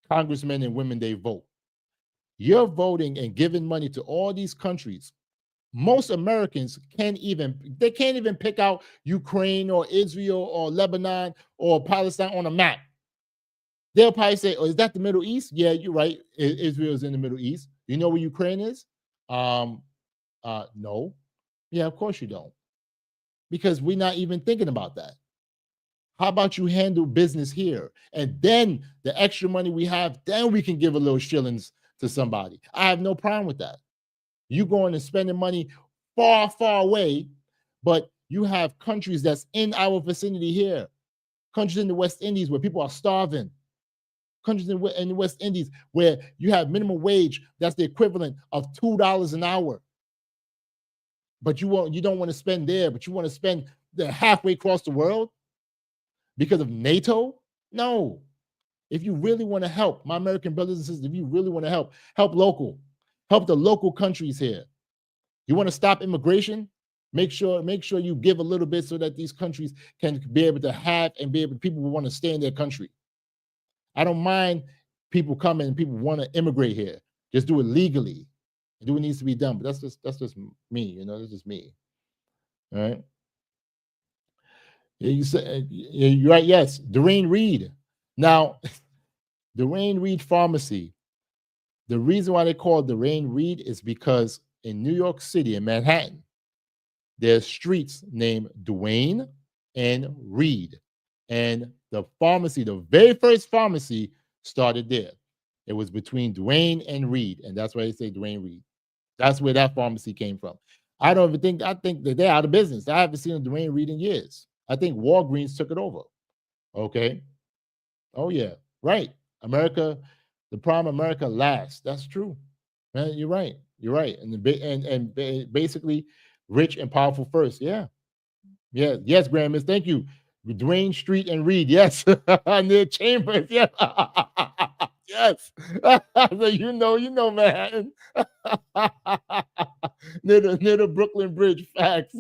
congressmen and women, they vote. You're voting and giving money to all these countries. Most Americans can't even pick out Ukraine or Israel or Lebanon or Palestine on a map. They'll probably say, oh, is that the Middle East? Yeah, you're right. Israel's in the Middle East. You know where Ukraine is? No. Yeah, of course you don't. Because we're not even thinking about that. How about you handle business here? And then the extra money we have, then we can give a little shillings to somebody. I have no problem with that. You going and spending money far, far away, but you have countries that's in our vicinity here. Countries in the West Indies where people are starving. Countries in the West Indies where you have minimum wage that's the equivalent of $2 an hour. But you don't want to spend there, but you want to spend halfway across the world because of NATO? No. If you really want to help, my American brothers and sisters, if you really want to help local. Help the local countries here. You want to stop immigration? Make sure you give a little bit so that these countries can be able to have and be able people will want to stay in their country. I don't mind people coming and people want to immigrate here. Just do it legally. Do what needs to be done. But that's just me, that's just me. All right. You said you're right. Yes, Doreen Reed. Now, Doreen Reed Pharmacy. The reason why they call it Doreen Reed is because in New York City, in Manhattan, there's streets named Duane and Reed. And the pharmacy, the very first pharmacy, started there. It was between Duane and Reed, and that's why they say Duane Reed. That's where that pharmacy came from. I think that they're out of business. I haven't seen a Duane Reed in years. I think Walgreens took it over. Okay. Oh, yeah. Right. America. The problem, America last. That's true. Man, you're right. You're right. And basically, rich and powerful first. Yeah. Yeah. Yes, Graham. Thank you. Duane Street and Reed. Yes. Near Chambers. Yeah. Yes. You know, Manhattan. near the Brooklyn Bridge. Facts.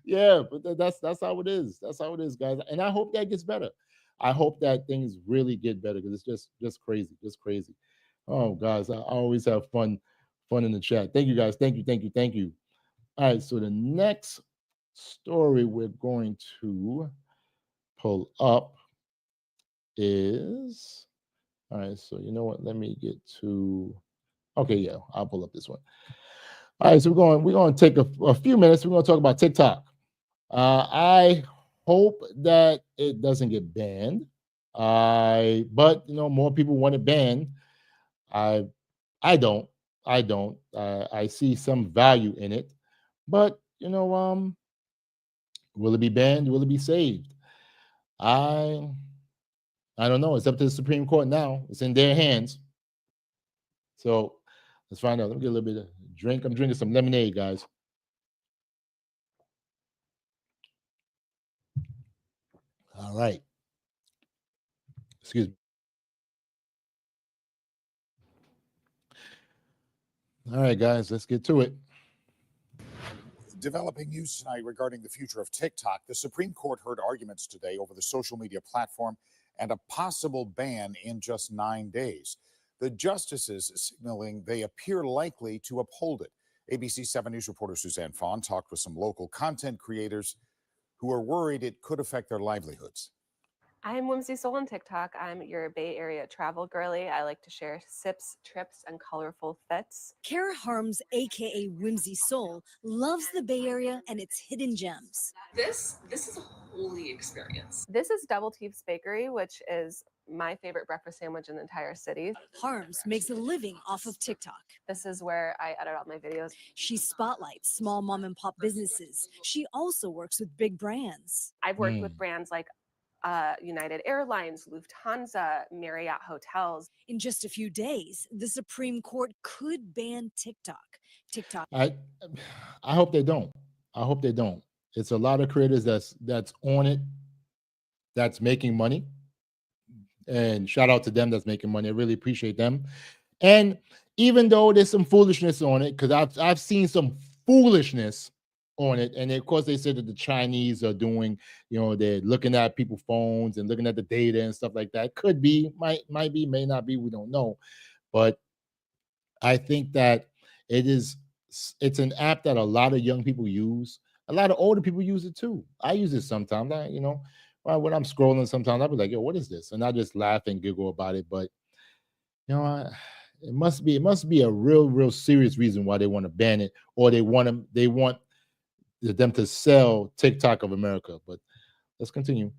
Yeah, but that's how it is. That's how it is, guys. And I hope that gets better. I hope that things really get better because it's just crazy, just crazy. Oh, guys, I always have fun in the chat. Thank you, guys. Thank you. All right, so the next story we're going to pull up is, all right. So you know what? Let me get to. Okay, yeah, I'll pull up this one. All right, so we're going to take a few minutes. We're going to talk about TikTok. I hope that it doesn't get banned. But more people want it banned. I don't. I see some value in it, but will it be banned? Will it be saved? I don't know. It's up to the Supreme Court now. It's in their hands. So let's find out. Let me get a little bit of drink. I'm drinking some lemonade, guys. All right. Excuse me. All right, guys, let's get to it. Developing news tonight regarding the future of TikTok. The Supreme Court heard arguments today over the social media platform and a possible ban in just 9 days. The justices signaling they appear likely to uphold it. ABC 7 News reporter Suzanne Fawn talked with some local content creators who are worried it could affect their livelihoods. I'm Whimsy Soul on TikTok. I'm your Bay Area travel girly. I like to share sips, trips, and colorful fits. Kara Harms, aka Whimsy Soul, loves the Bay Area and its hidden gems. This is a holy experience. This is Double Teeth's Bakery, which is my favorite breakfast sandwich in the entire city. Harms makes a living off of TikTok. This is where I edit all my videos. She spotlights small mom and pop businesses. She also works with big brands. I've worked with brands like United Airlines, Lufthansa, Marriott Hotels. In just a few days, the Supreme Court could ban TikTok. I hope they don't. It's a lot of creators that's on it, that's making money. And shout out to them that's making money. I really appreciate them. And even though there's some foolishness on it, because I've seen some foolishness on it, and of course they said that the Chinese are doing, they're looking at people's phones and looking at the data and stuff like that. Could be, might be, may not be, we don't know. But I think that it's an app that a lot of young people use. A lot of older people use it too. I use it sometimes. When I'm scrolling, sometimes I'll be like, "Yo, what is this?" And I just laugh and giggle about it. But it must be a real serious reason why they want to ban it, or they want them to sell TikTok of America. But let's continue.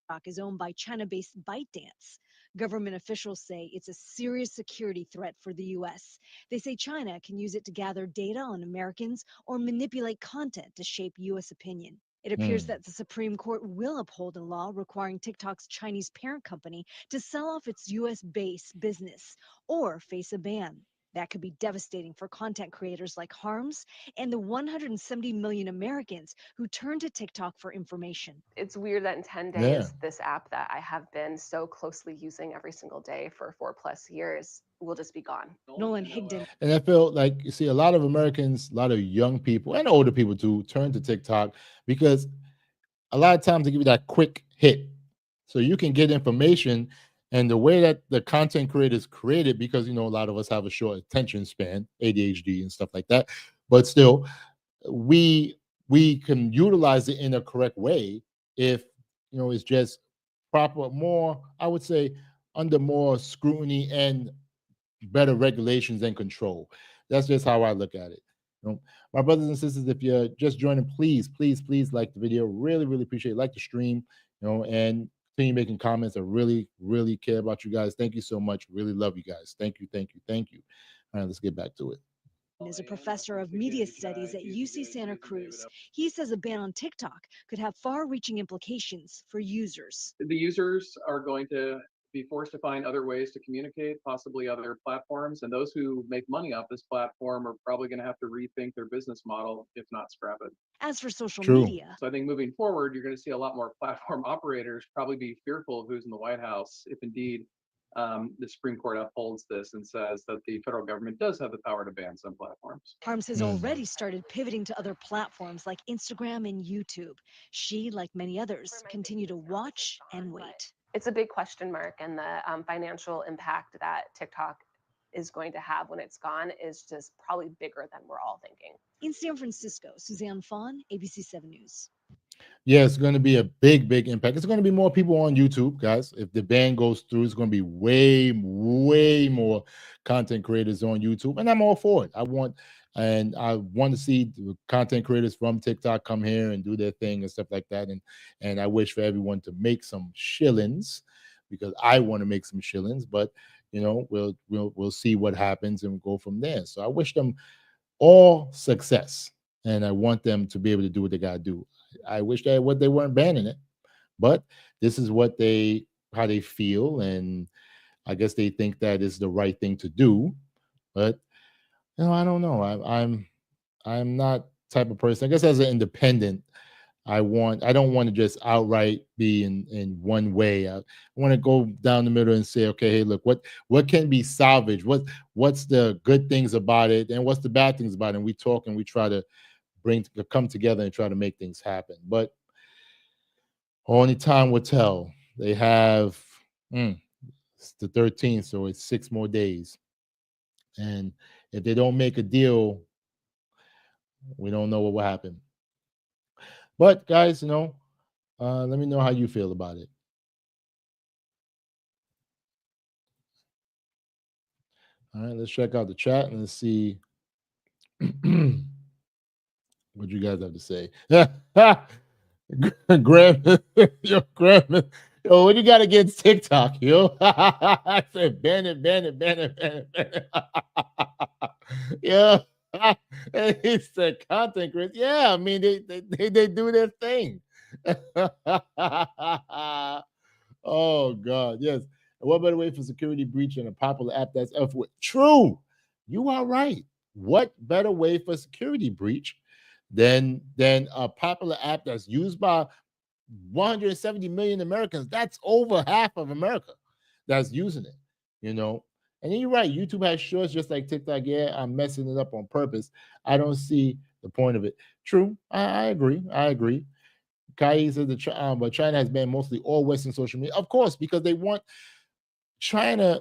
TikTok is owned by China-based ByteDance. Government officials say it's a serious security threat for the U.S. They say China can use it to gather data on Americans or manipulate content to shape U.S. opinion. It appears that the Supreme Court will uphold a law requiring TikTok's Chinese parent company to sell off its U.S.-based business or face a ban. That could be devastating for content creators like Harms and the 170 million Americans who turn to TikTok for information. It's weird that in 10 days, this app that I have been so closely using every single day for 4+ years will just be gone. Nolan Higdon. And I feel like, you see, a lot of Americans, a lot of young people and older people too, turn to TikTok because a lot of times they give you that quick hit. So you can get information. And the way that the content creators created, because a lot of us have a short attention span, ADHD and stuff like that, but still, we can utilize it in a correct way if it's just proper, more, I would say, under more scrutiny and better regulations and control. That's just how I look at it. My brothers and sisters, if you're just joining, please like the video. Really appreciate it. Like the stream, and continue making comments. I really care about you guys. Thank you so much. Really love you guys. Thank you. All right, let's get back to it. Is a professor of media studies at UC Santa Cruz. He says a ban on TikTok could have far-reaching implications for users. The users are going to be forced to find other ways to communicate, possibly other platforms, and those who make money off this platform are probably going to have to rethink their business model, if not scrap it. As for social media, so I think moving forward, you're going to see a lot more platform operators probably be fearful of who's in the White House, if indeed the Supreme Court upholds this and says that the federal government does have the power to ban some platforms. Harms has already started pivoting to other platforms like Instagram and YouTube. She, like many others, continue to watch and wait. It's a big question mark, and the financial impact that TikTok is going to have when it's gone is just probably bigger than we're all thinking. In San Francisco, Suzanne Fawn, ABC 7 News. Yeah, it's going to be a big impact. It's going to be more people on YouTube, guys. If the ban goes through, it's going to be way more content creators on YouTube, and I'm all for it. I want to see the content creators from TikTok come here and do their thing and stuff like that. And I wish for everyone to make some shillings, because I want to make some shillings. But we'll see what happens and go from there. So I wish them all success, and I want them to be able to do what they got to do. I wish they weren't banning it, but this is how they feel, and I guess they think that is the right thing to do. But I don't know. I'm not type of person. I guess as an independent, I don't want to just outright be in one way. I want to go down the middle and say, okay, hey, look, what can be salvaged? What's the good things about it, and what's the bad things about it? And we talk and we try to come together and try to make things happen. But only time will tell. They have it's the 13th, so it's 6 more days. And if they don't make a deal, we don't know what will happen. But guys, let me know how you feel about it. All right, let's check out the chat and let's see what you guys have to say. Graham, Graham, what you got against TikTok, yo? I said ban it. Yeah, it's the content creators. Yeah, I mean they do their thing. Oh God, yes. And what better way for security breach than a popular app that's F-word? True, you are right. What better way for security breach than a popular app that's used by 170 million Americans? That's over half of America that's using it, And you're right, YouTube has shorts just like TikTok. Yeah, I'm messing it up on purpose. I don't see the point of it. True, I agree. Kai says but China has banned mostly all Western social media. Of course, because China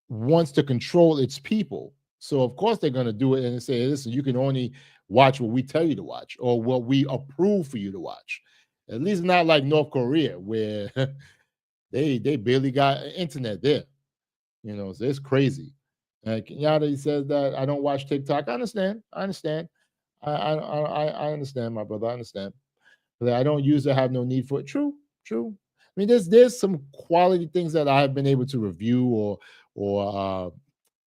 wants to control its people. So of course they're going to do it and say, listen, you can only watch what we tell you to watch or what we approve for you to watch. At least not like North Korea, where they barely got internet there. So it's crazy. Kenyatta says that I don't watch TikTok. I understand. I understand, my brother. I understand. But I don't use it, have no need for it. True. I mean, there's some quality things that I have been able to review or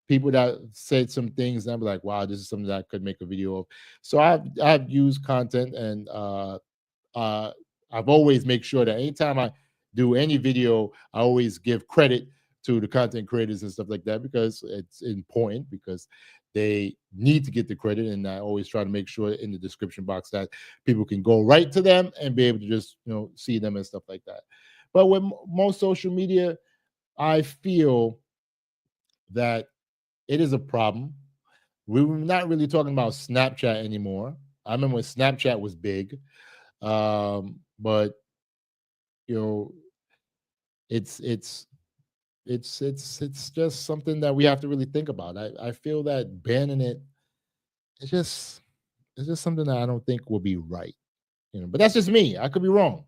people that said some things and I'm like, wow, this is something that I could make a video of. So I've used content, and I've always make sure that anytime I do any video, I always give credit to the content creators and stuff like that, because it's important, because they need to get the credit. And I always try to make sure in the description box that people can go right to them and be able to just, see them and stuff like that. But with most social media, I feel that it is a problem. We're not really talking about Snapchat anymore. I remember when Snapchat was big, but it's just something that we have to really think about. I feel that banning it's just something that I don't think will be right. But that's just me. I could be wrong.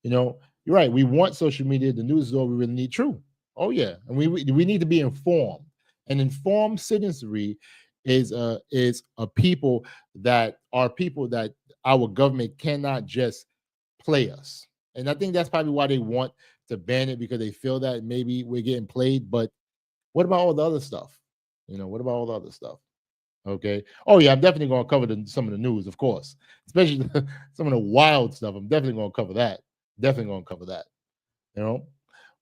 You're right. We want social media. The news is all we really need. True. Oh yeah, and we need to be informed. And informed citizenry is a people that our government cannot just play us. And I think that's probably why they want to ban it, because they feel that maybe we're getting played. But what about all the other stuff? What about all the other stuff? Okay. Oh yeah, I'm definitely going to cover some of the news, of course, especially some of the wild stuff. I'm definitely going to cover that.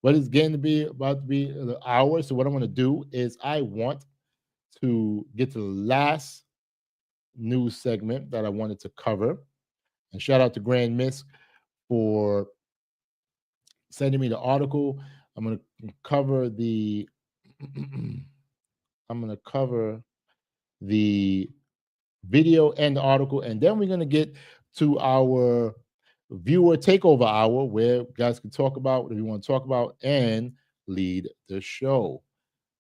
But it's getting to be about to be the hour. So what I'm going to do is I want to get to the last news segment that I wanted to cover. And shout out to Grand Miss for sending me the article. I'm going to cover the video and the article, and then we're going to get to our viewer takeover hour, where you guys can talk about what you want to talk about and lead the show.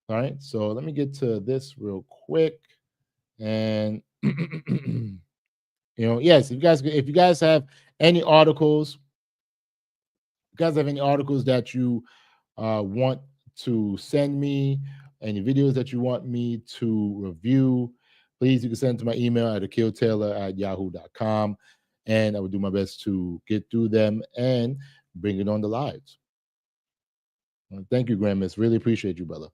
All right, so let me get to this real quick. And yes, if you guys have any articles, that you want to send me, any videos that you want me to review, please, you can send to my email at akieltaylor@yahoo.com, and I will do my best to get through them and bring it on the lives. Thank you, Grand Miss. Really appreciate you, brother.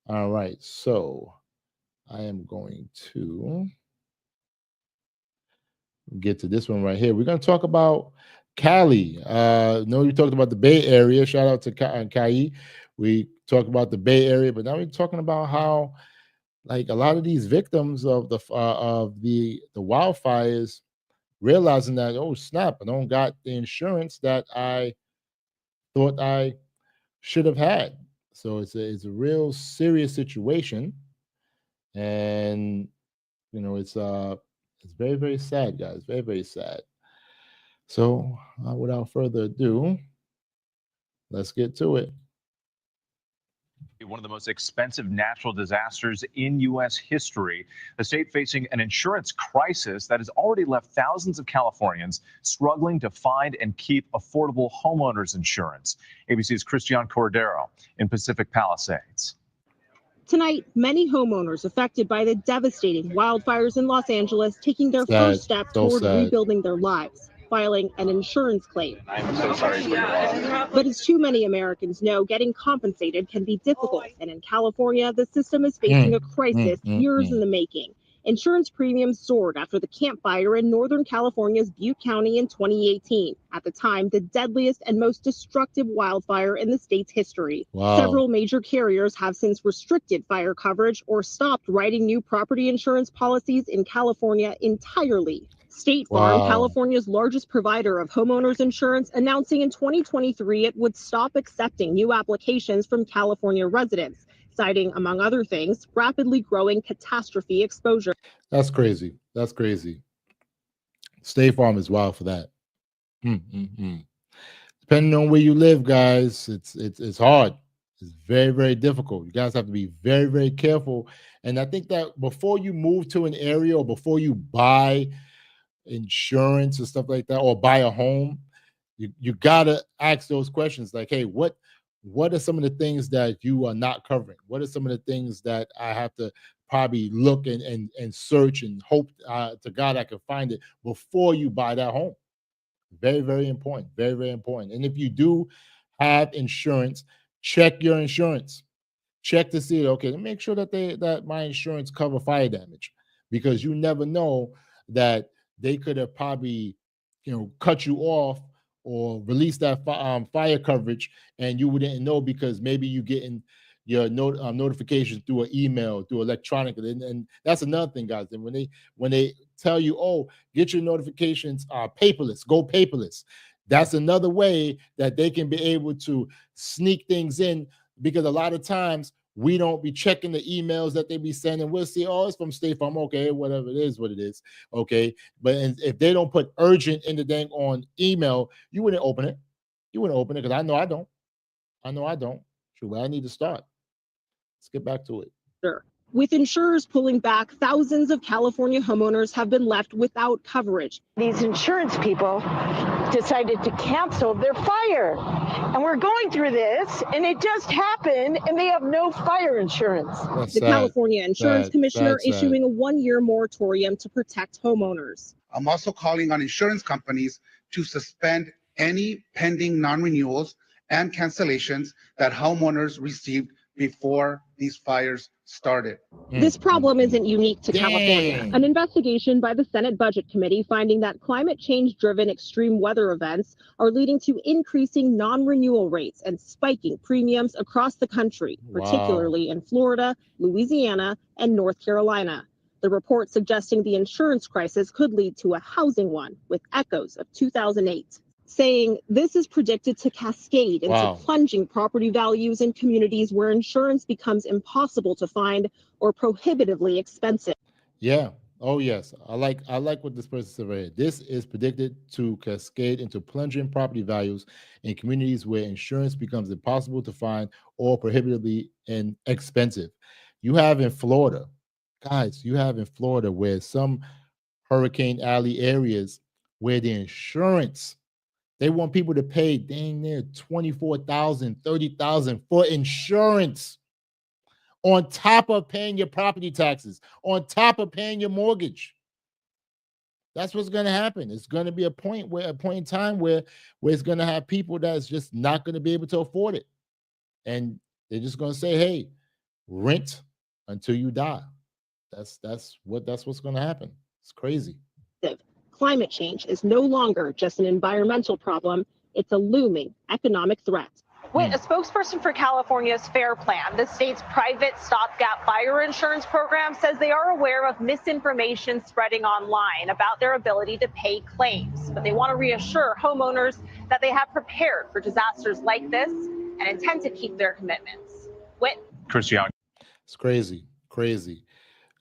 All right, so I am going to get to this one right here. We're going to talk about Cali. No, we talked about the Bay Area. Shout out to Kai. We talked about the Bay Area, but now we're talking about how, like, a lot of these victims of the wildfires realizing that, oh snap, I don't got the insurance that I thought I should have had. So it's a real serious situation, and it's very, very sad, guys. Very, very sad. So without further ado, let's get to it. One of the most expensive natural disasters in U.S. history, a state facing an insurance crisis that has already left thousands of Californians struggling to find and keep affordable homeowners insurance. ABC's Christian Cordero in Pacific Palisades. Tonight, many homeowners affected by the devastating wildfires in Los Angeles taking their first step toward rebuilding their lives, filing an insurance claim. I'm so sorry for your loss. But as too many Americans know, getting compensated can be difficult. And in California, the system is facing a crisis years in the making. Insurance premiums soared after the Camp Fire in Northern California's Butte County in 2018. At the time, the deadliest and most destructive wildfire in the state's history. Wow. Several major carriers have since restricted fire coverage or stopped writing new property insurance policies in California entirely. State Farm, California's largest provider of homeowners insurance, announcing in 2023 it would stop accepting new applications from California residents, citing, among other things, rapidly growing catastrophe exposure. That's crazy. That's crazy. State Farm is wild for that. Depending on where you live, guys, it's hard. It's very, very difficult. You guys have to be very, very careful. And I think that before you move to an area or before you buy insurance and stuff like that, or buy a home, you gotta ask those questions like, hey, what are some of the things that you are not covering? What are some of the things that I have to probably look and search and hope to God I can find it before you buy that home? Very, very important. Very, very important. And if you do have insurance, check your insurance. Check to see, okay, make sure that my insurance cover fire damage, because you never know that they could have probably, cut you off or release that fire coverage, and you wouldn't know because maybe you getting your notifications through an email, through electronic, and that's another thing, guys. And when they tell you, oh, get your notifications paperless, go paperless, that's another way that they can be able to sneak things in, because a lot of times we don't be checking the emails that they be sending. We'll see, oh, it's from State Farm. Okay, whatever it is, what it is. Okay. But if they don't put urgent in the dang on email, you wouldn't open it. You wouldn't open it, because I know I don't. Sure, but I need to start. Let's get back to it. Sure. With insurers pulling back, thousands of California homeowners have been left without coverage. These insurance people decided to cancel their fire. And we're going through this, and it just happened, and they have no fire insurance. The California Insurance Commissioner issuing a one-year moratorium to protect homeowners. I'm also calling on insurance companies to suspend any pending non-renewals and cancellations that homeowners received before these fires started. This problem isn't unique to California. An investigation by the Senate Budget Committee finding that climate change-driven extreme weather events are leading to increasing non-renewal rates and spiking premiums across the country, particularly in Florida, Louisiana, and North Carolina. The report suggesting the insurance crisis could lead to a housing one, with echoes of 2008. saying this is predicted to cascade into plunging property values in communities where insurance becomes impossible to find or prohibitively expensive. Yeah. Oh yes. I like what this person said right here. This is predicted to cascade into plunging property values in communities where insurance becomes impossible to find or prohibitively expensive. You have in Florida, guys, where some Hurricane Alley areas where the insurance, they want people to pay dang near $24,000, $30,000 for insurance, on top of paying your property taxes, on top of paying your mortgage. That's what's going to happen. It's going to be a point in time where it's going to have people that's just not going to be able to afford it. And they're just going to say, hey, rent until you die. That's what's going to happen. It's crazy. Climate change is no longer just an environmental problem. It's a looming economic threat. Whit, a spokesperson for California's FAIR Plan, the state's private stopgap fire insurance program, says they are aware of misinformation spreading online about their ability to pay claims. But they want to reassure homeowners that they have prepared for disasters like this and intend to keep their commitments. Whit. Christian. It's crazy.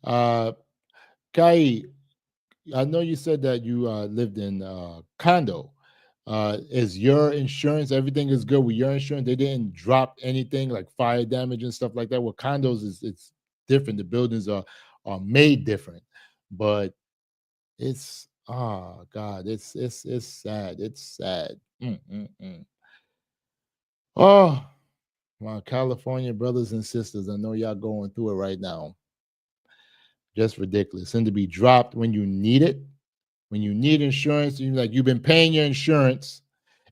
Kai, I know you said that you lived in condo. Is your insurance, everything is good with your insurance? They didn't drop anything like fire damage and stuff like that. With condos, it's different. The buildings are made different, but it's God, it's sad. It's sad. Oh, my California brothers and sisters, I know y'all going through it right now. Just ridiculous. And to be dropped when you need it. When you need insurance, you've been paying your insurance,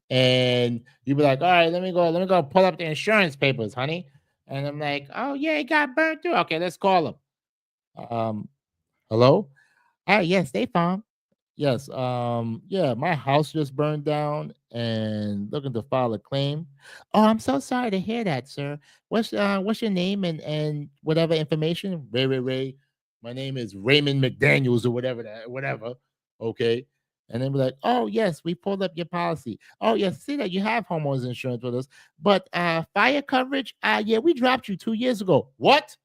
and you be like, all right, let me go pull up the insurance papers, honey. And I'm like, oh yeah, it got burned through. Okay, let's call them. Hello? Yes, they found. Yes. Yeah, my house just burned down and looking to file a claim. Oh, I'm so sorry to hear that, sir. What's your name and whatever information? Ray. My name is Raymond McDaniels or whatever. Okay. And then be like, oh yes, we pulled up your policy. Oh yes, see that you have homeowners insurance with us, but fire coverage, yeah, we dropped you 2 years ago. What?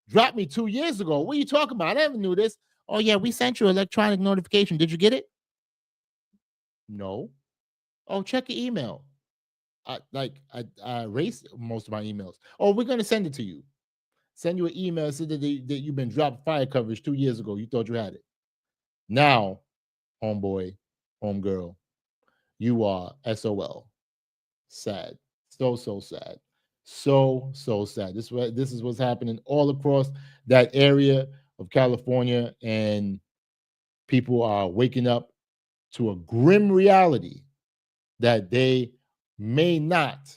Dropped me 2 years ago? What are you talking about? I never knew this. Oh yeah, we sent you electronic notification. Did you get it? No. Oh, check your email. I erased most of my emails. Oh, we're gonna send it to you. Send you an email said that you've been dropped fire coverage 2 years ago. You thought you had it. Now, homeboy, homegirl, you are SOL. Sad. So sad. So sad. This is what's happening all across that area of California, and people are waking up to a grim reality that they may not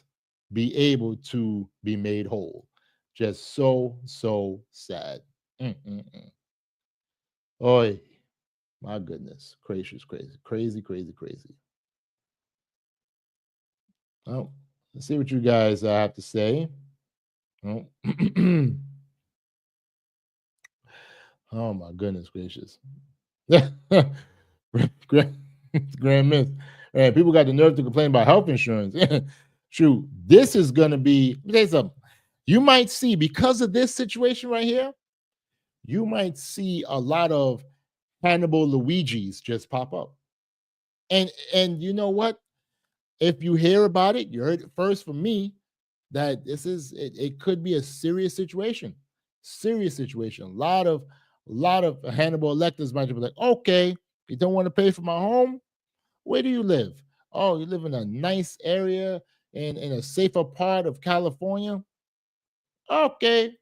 be able to be made whole. Just so sad. Oy. My goodness, crazy. Oh, let's see what you guys have to say. Oh, oh my goodness gracious. Grand myth. And people got the nerve to complain about health insurance. Shoot, this is gonna be, let me tell you something. You might see, because of this situation right here, you might see a lot of Hannibal Luigi's just pop up. And you know what? If you hear about it, you heard it first from me, that it could be a serious situation. A lot of Hannibal electors might be like, okay, you don't want to pay for my home? Where do you live? Oh, you live in a nice area in a safer part of California? Okay.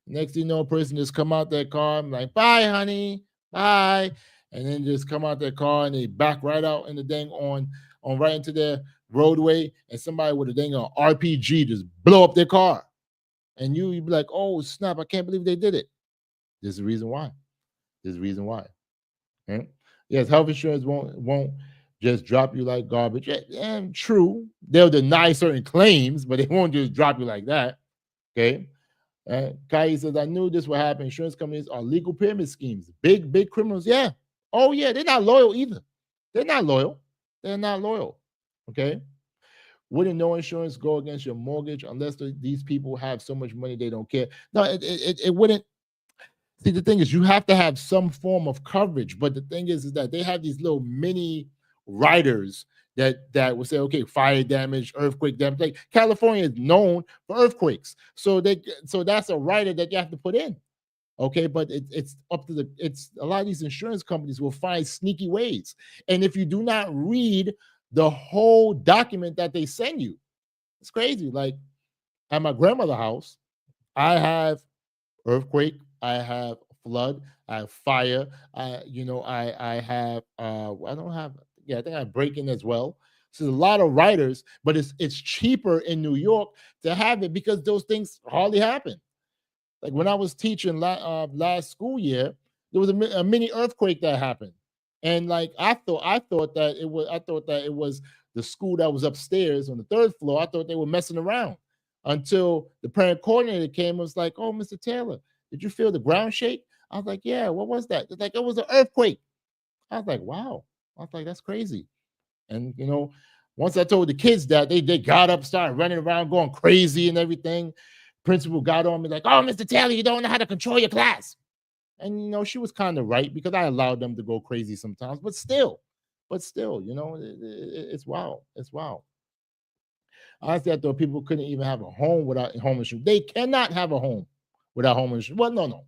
Next thing you know, a person just come out their car and like, bye, honey, bye. And then just come out their car and they back right out in the dang on right into their roadway, and somebody with a dang RPG just blow up their car. And you'd be like, oh snap, I can't believe they did it. There's a reason why. Okay? Yes, health insurance won't just drop you like garbage. And true, they'll deny certain claims, but they won't just drop you like that. Okay. Kai says, I knew this would happen. Insurance companies are legal pyramid schemes. Big criminals. Yeah. Oh, yeah. They're not loyal either. They're not loyal. They're not loyal. Okay. Wouldn't no insurance go against your mortgage unless these people have so much money they don't care? No, it wouldn't. See, the thing is, you have to have some form of coverage. But the thing is that they have these little mini riders that will say, okay, fire damage, earthquake damage. Like California is known for earthquakes, so that's a rider that you have to put in. Okay, but it's up to it's a lot of these insurance companies will find sneaky ways, and if you do not read the whole document that they send you, it's crazy. Like at my grandmother's house, I have earthquake, I have flood, I have fire, I have I don't have, yeah, I think I have break-in as well. So there's a lot of riders, but it's cheaper in New York to have it because those things hardly happen. Like when I was teaching last school year, there was a mini earthquake that happened, and like I thought that it was the school that was upstairs on the third floor. I thought they were messing around until the parent coordinator came and was like, "Oh, Mr. Taylor, did you feel the ground shake?" I was like, "Yeah, what was that?" It's like, "It was an earthquake." I was like, "Wow." I was like, "That's crazy." And once I told the kids that, they got up, started running around, going crazy and everything. Principal got on me like, "Oh, Mr. Taylor, you don't know how to control your class." And she was kind of right because I allowed them to go crazy sometimes, but still, it's wild. It's wild. Honestly, I thought people couldn't even have a home without home insurance. They cannot have a home without home insurance. Well, no.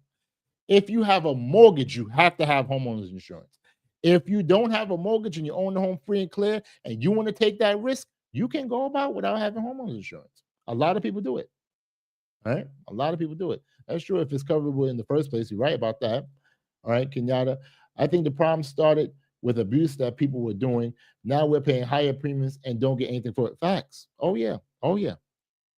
If you have a mortgage, you have to have homeowners insurance. If you don't have a mortgage and you own the home free and clear and you want to take that risk, you can go about without having homeowners insurance. A lot of people do it. Right? A lot of people do it. That's true if it's coverable in the first place. You're right about that. All right, Kenyatta. I think the problem started with abuse that people were doing. Now we're paying higher premiums and don't get anything for it. Facts. Oh, yeah. Oh, yeah.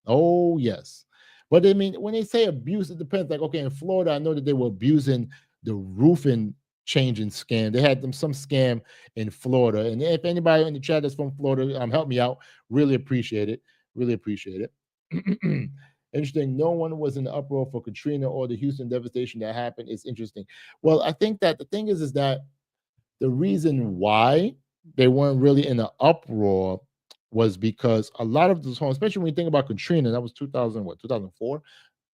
Oh, yes. But I mean, when they say abuse, it depends. Like, okay, in Florida, I know that they were abusing the roofing changing scam. They had some scam in Florida. And if anybody in the chat that's from Florida, help me out. Really appreciate it. Really appreciate it. Interesting. No one was in the uproar for Katrina or the Houston devastation that happened. It's interesting. Well, I think that the thing is that the reason why they weren't really in an uproar was because a lot of those homes, especially when you think about Katrina, that was 2004?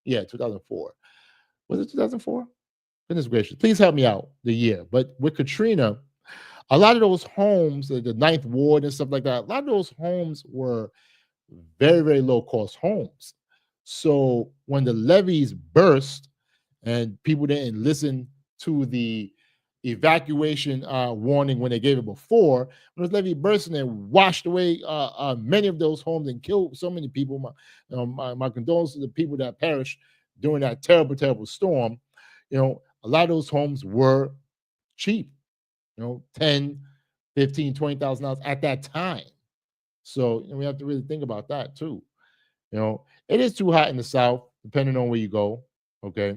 Yeah, 2004. Was it 2004? Goodness gracious. Please help me out the year. But with Katrina, a lot of those homes, the Ninth Ward and stuff like that, a lot of those homes were very, very low cost homes. So when the levees burst and people didn't listen to the evacuation warning when they gave it before, when those levee bursting and washed away many of those homes and killed so many people, my condolences to the people that perished during that terrible, terrible storm. A lot of those homes were cheap, $10,000, $15,000, $20,000 at that time. So we have to really think about that too. It is too hot in the South, depending on where you go. Okay.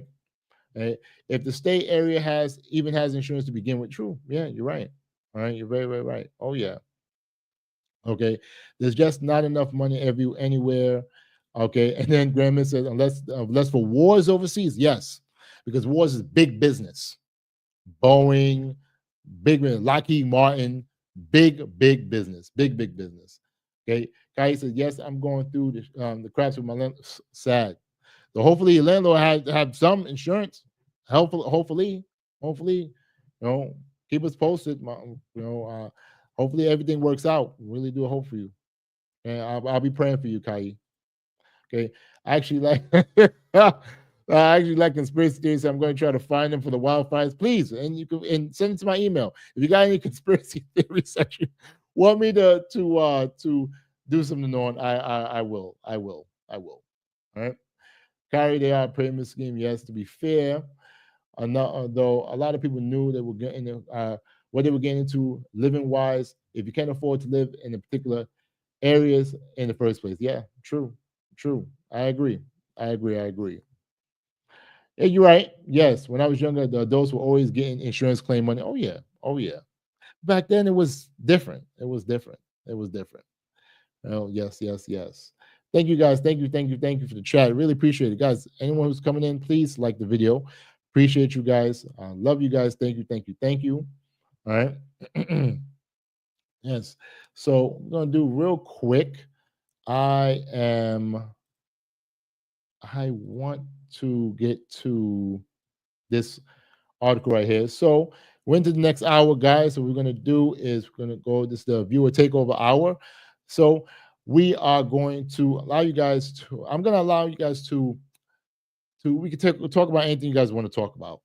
If the state area has insurance to begin with, true. Yeah, you're right. All right. You're very, very right. Oh, yeah. Okay. There's just not enough money anywhere. Okay. And then Grandma says, unless for wars overseas, yes, because wars is big business. Boeing, big Lockheed Martin, big business. Big business. Okay. Kai says, yes, I'm going through the cracks with my landlord. Sad. So hopefully your landlord have some insurance. Hopefully, keep us posted. Hopefully everything works out. Really do hope for you. And I'll be praying for you, Kai. Okay. I actually like conspiracy theories. So I'm going to try to find them for the wildfires. Please, and you can send it to my email. If you got any conspiracy theory section, want me to do something on, I will. All right. Carry they are pyramid scheme. Yes, to be fair, though a lot of people knew they were getting what they were getting into living wise. If you can't afford to live in a particular areas in the first place, yeah, true. I agree. Yeah, you're right. Yes, when I was younger, the adults were always getting insurance claim money. Oh yeah. Back then, it was different. Oh, yes. Thank you, guys. Thank you for the chat. Really appreciate it, guys. Anyone who's coming in, please like the video. Appreciate you guys. Love you guys. Thank you. All right. Yes. So I'm gonna do real quick. I want to get to this article right here. So we're into the next hour, guys. So what we're gonna do is we're gonna go. This is the viewer takeover hour. So we are going to allow you guys to. I'm gonna allow you guys to. We can talk about anything you guys want to talk about.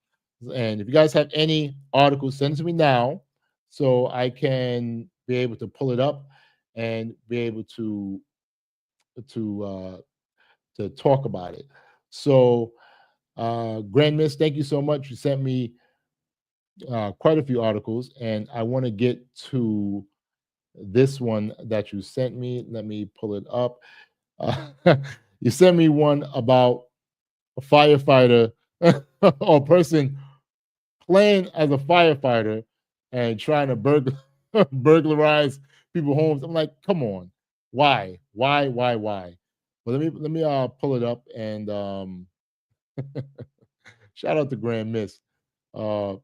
And if you guys have any articles, send it to me now, so I can be able to pull it up and be able to to talk about it. So, Grand Miss, thank you so much. You sent me quite a few articles, and I want to get to this one that you sent me. Let me pull it up. You sent me one about a firefighter or a person playing as a firefighter and trying to burglarize people's homes. I'm like, come on, why? But let me pull it up and shout out to Grand Miss, uh,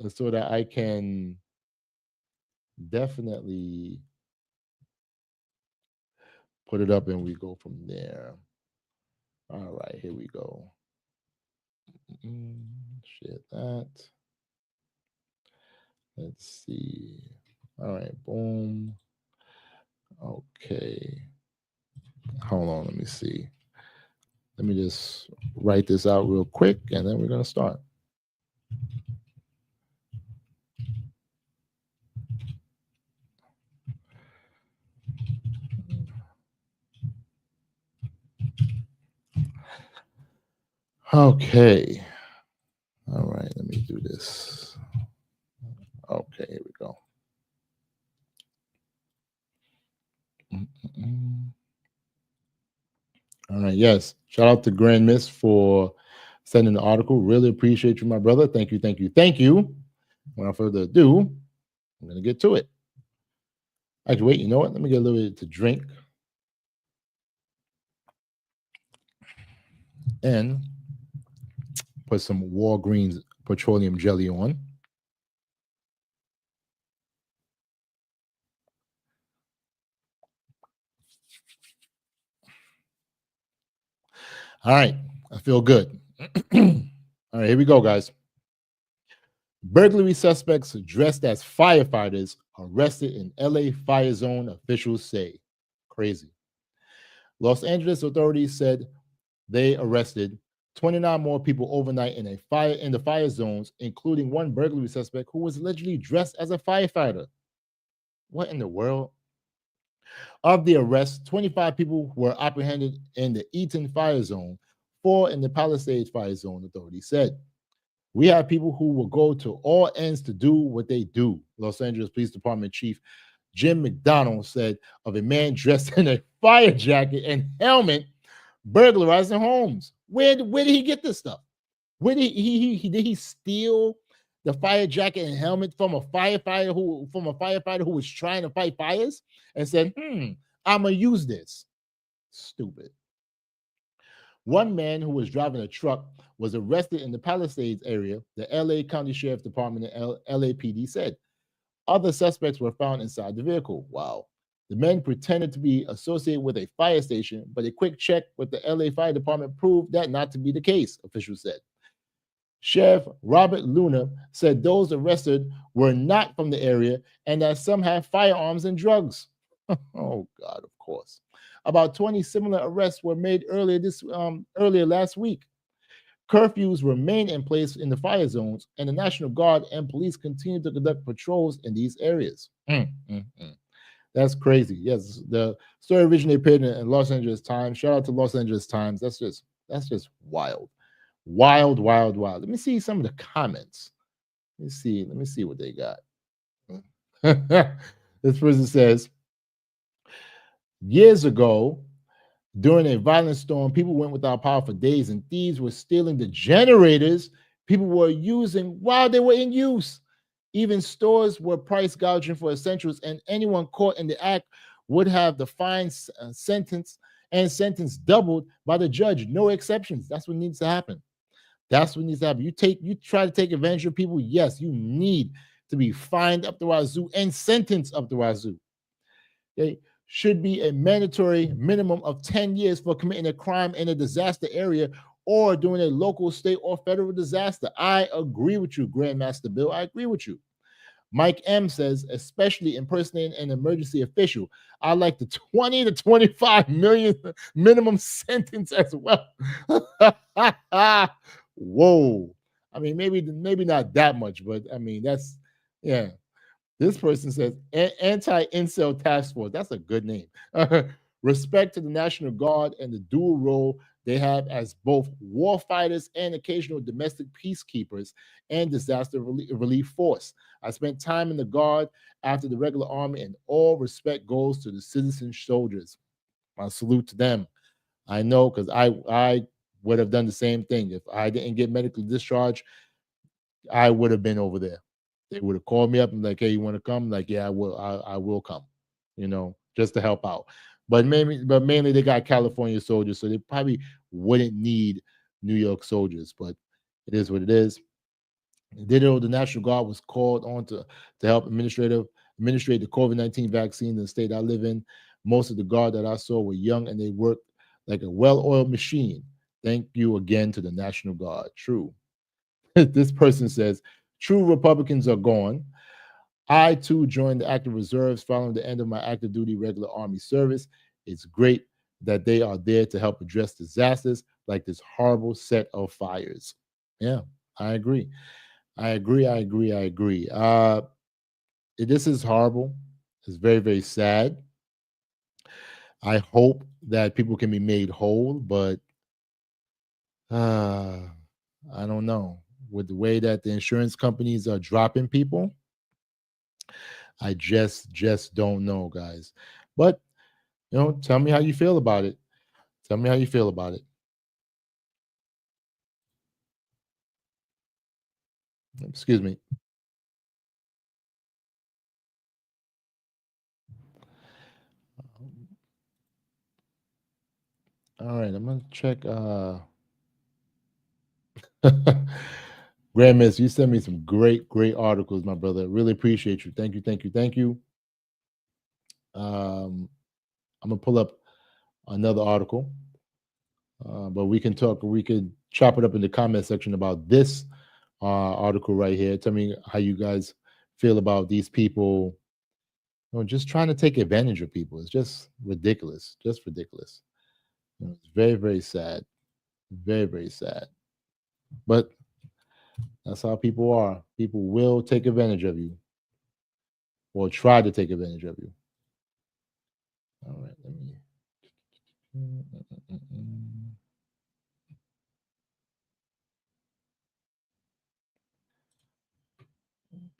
so that I can definitely put it up and we go from there. All right, here we go. Share that. Let's see. All right, boom. Okay. Hold on, let me see. Let me just write this out real quick and then we're going to start. Okay. All right, let me do this. Okay, here we go. All right, yes. Shout out to Grand Miss for sending the article. Really appreciate you, my brother. Thank you, thank you, thank you. Without further ado, I'm going to get to it. Actually, wait, you know what? Let me get a little bit to drink. And put some Walgreens petroleum jelly on. All right, I feel good. All right, here we go, guys. Burglary suspects dressed as firefighters arrested in LA fire zone, officials say. Crazy. Los Angeles authorities said they arrested 29 more people overnight in the fire zones, including one burglary suspect who was allegedly dressed as a firefighter. What in the world? Of the arrests, 25 people were apprehended in the Eaton fire zone, 4 in the Palisades fire zone, authorities said. We have people who will go to all ends to do what they do, Los Angeles Police Department Chief Jim McDonald said of a man dressed in a fire jacket and helmet burglarizing homes. Where did he get this stuff? Where did he steal the fire jacket and helmet from a firefighter who was trying to fight fires and said, I'm gonna use this? Stupid. One man who was driving a truck was arrested in the Palisades area, the LA County Sheriff's Department and LAPD said. Other suspects were found inside the vehicle. Wow. The men pretended to be associated with a fire station, but a quick check with the LA Fire Department proved that not to be the case, officials said. Sheriff Robert Luna said those arrested were not from the area and that some had firearms and drugs. Oh, God, of course. About 20 similar arrests were made earlier last week. Curfews remain in place in the fire zones, and the National Guard and police continue to conduct patrols in these areas. That's crazy. Yes, the story originally appeared in Los Angeles Times. Shout out to Los Angeles Times. That's just wild. Wild. Let me see some of the comments. Let me see what they got. This person says, years ago, during a violent storm, people went without power for days and thieves were stealing the generators people were using while they were in use. Even stores were price gouging for essentials, and anyone caught in the act would have the fine sentence doubled by the judge. No exceptions. That's what needs to happen. You try to take advantage of people. Yes, you need to be fined up the wazoo and sentenced up the wazoo. Okay, should be a mandatory minimum of 10 years for committing a crime in a disaster area or during a local, state, or federal disaster. I agree with you, Grandmaster Bill. I agree with you. Mike M says, especially impersonating an emergency official. I like the 20 to 25 million minimum sentence as well. Whoa. I mean, maybe not that much, but I mean, that's, yeah. This person says, anti-incel task force. That's a good name. Respect to the National Guard and the dual role they have as both war fighters and occasional domestic peacekeepers and disaster relief force. I spent time in the Guard after the regular army, and all respect goes to the citizen soldiers. My salute to them. I know, because I would have done the same thing. If I didn't get medically discharged, I would have been over there. They would have called me up and like, hey, you want to come? Like, yeah, I will come, just to help out. But mainly they got California soldiers, so they probably wouldn't need New York soldiers, but it is what it is. The National Guard was called on to help administrate the COVID-19 vaccine in the state I live in. Most of the Guard that I saw were young and they worked like a well-oiled machine. Thank you again to the National Guard. True. This person says, true Republicans are gone. I, too, joined the active reserves following the end of my active duty regular Army service. It's great that they are there to help address disasters like this horrible set of fires. Yeah, I agree. This is horrible. It's very, very sad. I hope that people can be made whole, but I don't know. With the way that the insurance companies are dropping people, I just don't know, guys. But, tell me how you feel about it. Tell me how you feel about it. Excuse me. All right, I'm going to check. Grand Miss, you sent me some great articles, my brother. Really appreciate you. Thank you. I'm going to pull up another article, but we could chop it up in the comment section about this article right here. Tell me how you guys feel about these people just trying to take advantage of people. It's just ridiculous. It's very, very sad. Very, very sad. But that's how people are. People will take advantage of you or try to take advantage of you. All right, let me.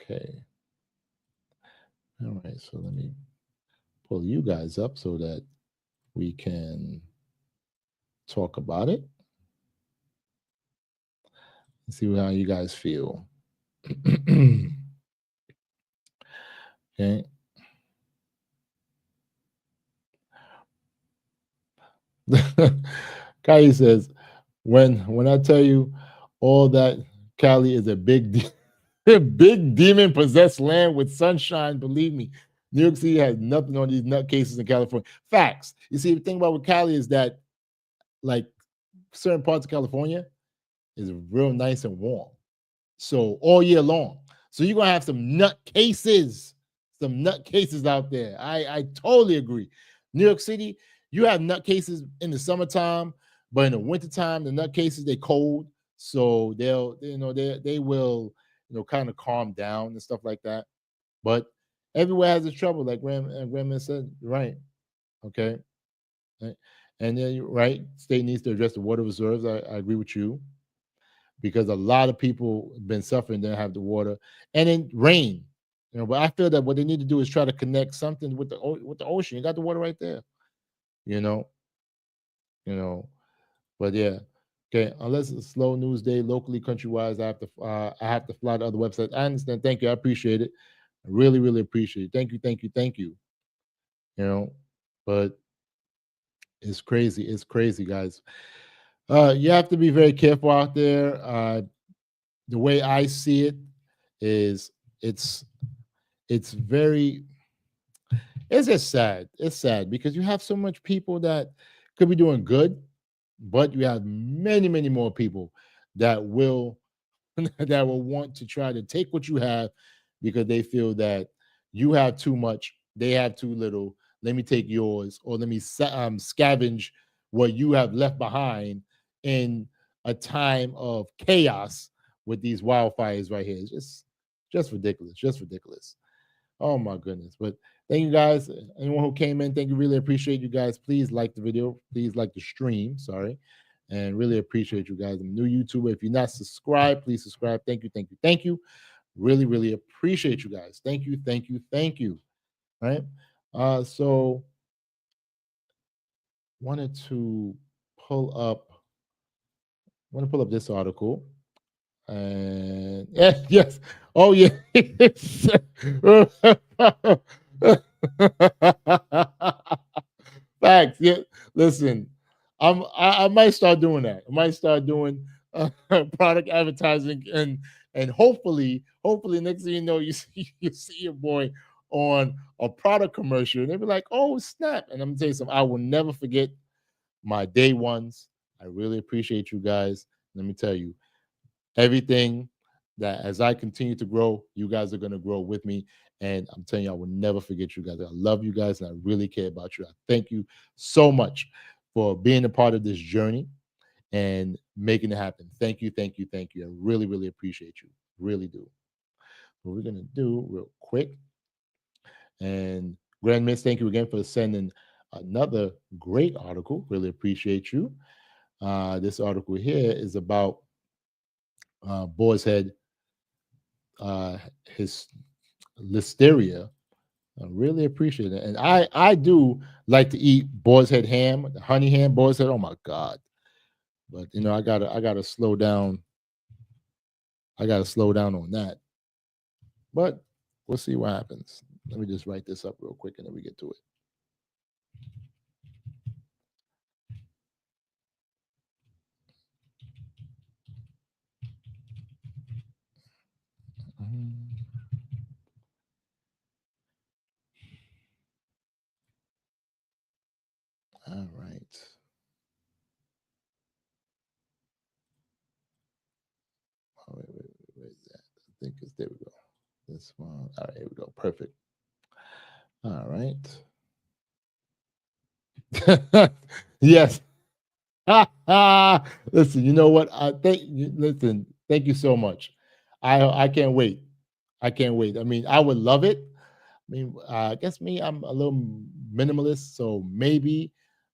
Okay. All right, so let me pull you guys up so that we can talk about it. Let's see how you guys feel. Okay. Kai says, when I tell you all that Cali is a big demon possessed land with sunshine, believe me, New York City has nothing on these nutcases in California. Facts. You see, the thing about with Cali is that like certain parts of California is real nice and warm. So all year long. So you're gonna have some nutcases out there. I totally agree. New York City, you have nutcases in the summertime, but in the wintertime, the nutcases, they cold. So they will kind of calm down and stuff like that. But everywhere has its trouble, like Grandma said, right? Okay. Right. And then right, state needs to address the water reserves. I agree with you. Because a lot of people have been suffering, they have the water, and then rain. But I feel that what they need to do is try to connect something with the ocean. You got the water right there. But yeah, okay. Unless it's a slow news day locally, countrywide, I have to fly to other websites. I understand. Thank you. I appreciate it. I really, really appreciate it. Thank you. But it's crazy, guys. You have to be very careful out there. The way I see it is it's very, it's just sad. It's sad because you have so much people that could be doing good, but you have many, many more people that will that will want to try to take what you have because they feel that you have too much, they have too little. Let me take yours, or let me scavenge what you have left behind in a time of chaos with these wildfires right here. It's just ridiculous, just ridiculous. Oh my goodness. But thank you guys. Anyone who came in, thank you. Really appreciate you guys. Please like the video. Please like the stream. Sorry. And really appreciate you guys. I'm a new YouTuber. If you're not subscribed, please subscribe. Thank you. Thank you. Thank you. Really, really appreciate you guys. Thank you. Thank you. Thank you. All right. So wanted to pull up this article. And yes. Oh yeah. Facts. Yeah. Listen, I might start doing that. I might start doing product advertising, and hopefully next thing you know, you see your boy on a product commercial, and they be like, "Oh snap!" And I'm gonna tell you something. I will never forget my day ones. I really appreciate you guys. Let me tell you, everything that as I continue to grow, you guys are going to grow with me. And I'm telling you, I will never forget you guys. I love you guys, and I really care about you. I thank you so much for being a part of this journey and making it happen. Thank you, thank you, thank you. I really, really appreciate you. Really do. What we're going to do real quick. And Grand Miss, thank you again for sending another great article. Really appreciate you. This article here is about Boar's Head, his listeria. I really appreciate it. And I do like to eat Boar's Head ham, the honey ham, Boar's Head. Oh my God. But you know, I gotta slow down. I gotta slow down on that. But we'll see what happens. Let me just write this up real quick and then we get to it. All right. Oh, wait, where's that? I think it's there we go. This one. All right, here we go. Perfect. All right. Yes. Listen, you know what? Listen, thank you so much. I can't wait. I can't wait. I mean, I would love it. I mean, I guess me, I'm a little minimalist, so maybe.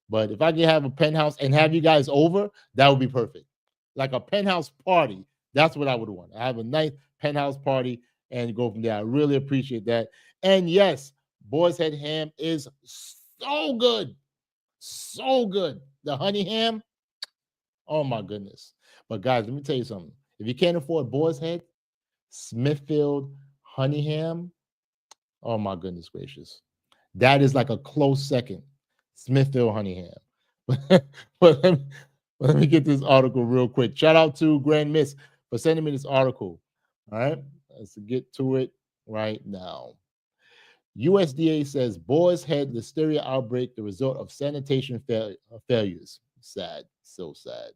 But if I could have a penthouse and have you guys over, that would be perfect. Like a penthouse party. That's what I would want. I have a nice penthouse party and go from there. I really appreciate that. And yes, Boar's Head ham is so good. So good. The honey ham. Oh my goodness. But guys, let me tell you something. If you can't afford Boar's Head, Smithfield honey ham. Oh my goodness gracious. That is like a close second. Smithfield honey ham. but let me get this article real quick. Shout out to Grand Miss for sending me this article. All right. Let's get to it right now. USDA says Boar's Head listeria outbreak the result of sanitation failures. Sad. So sad.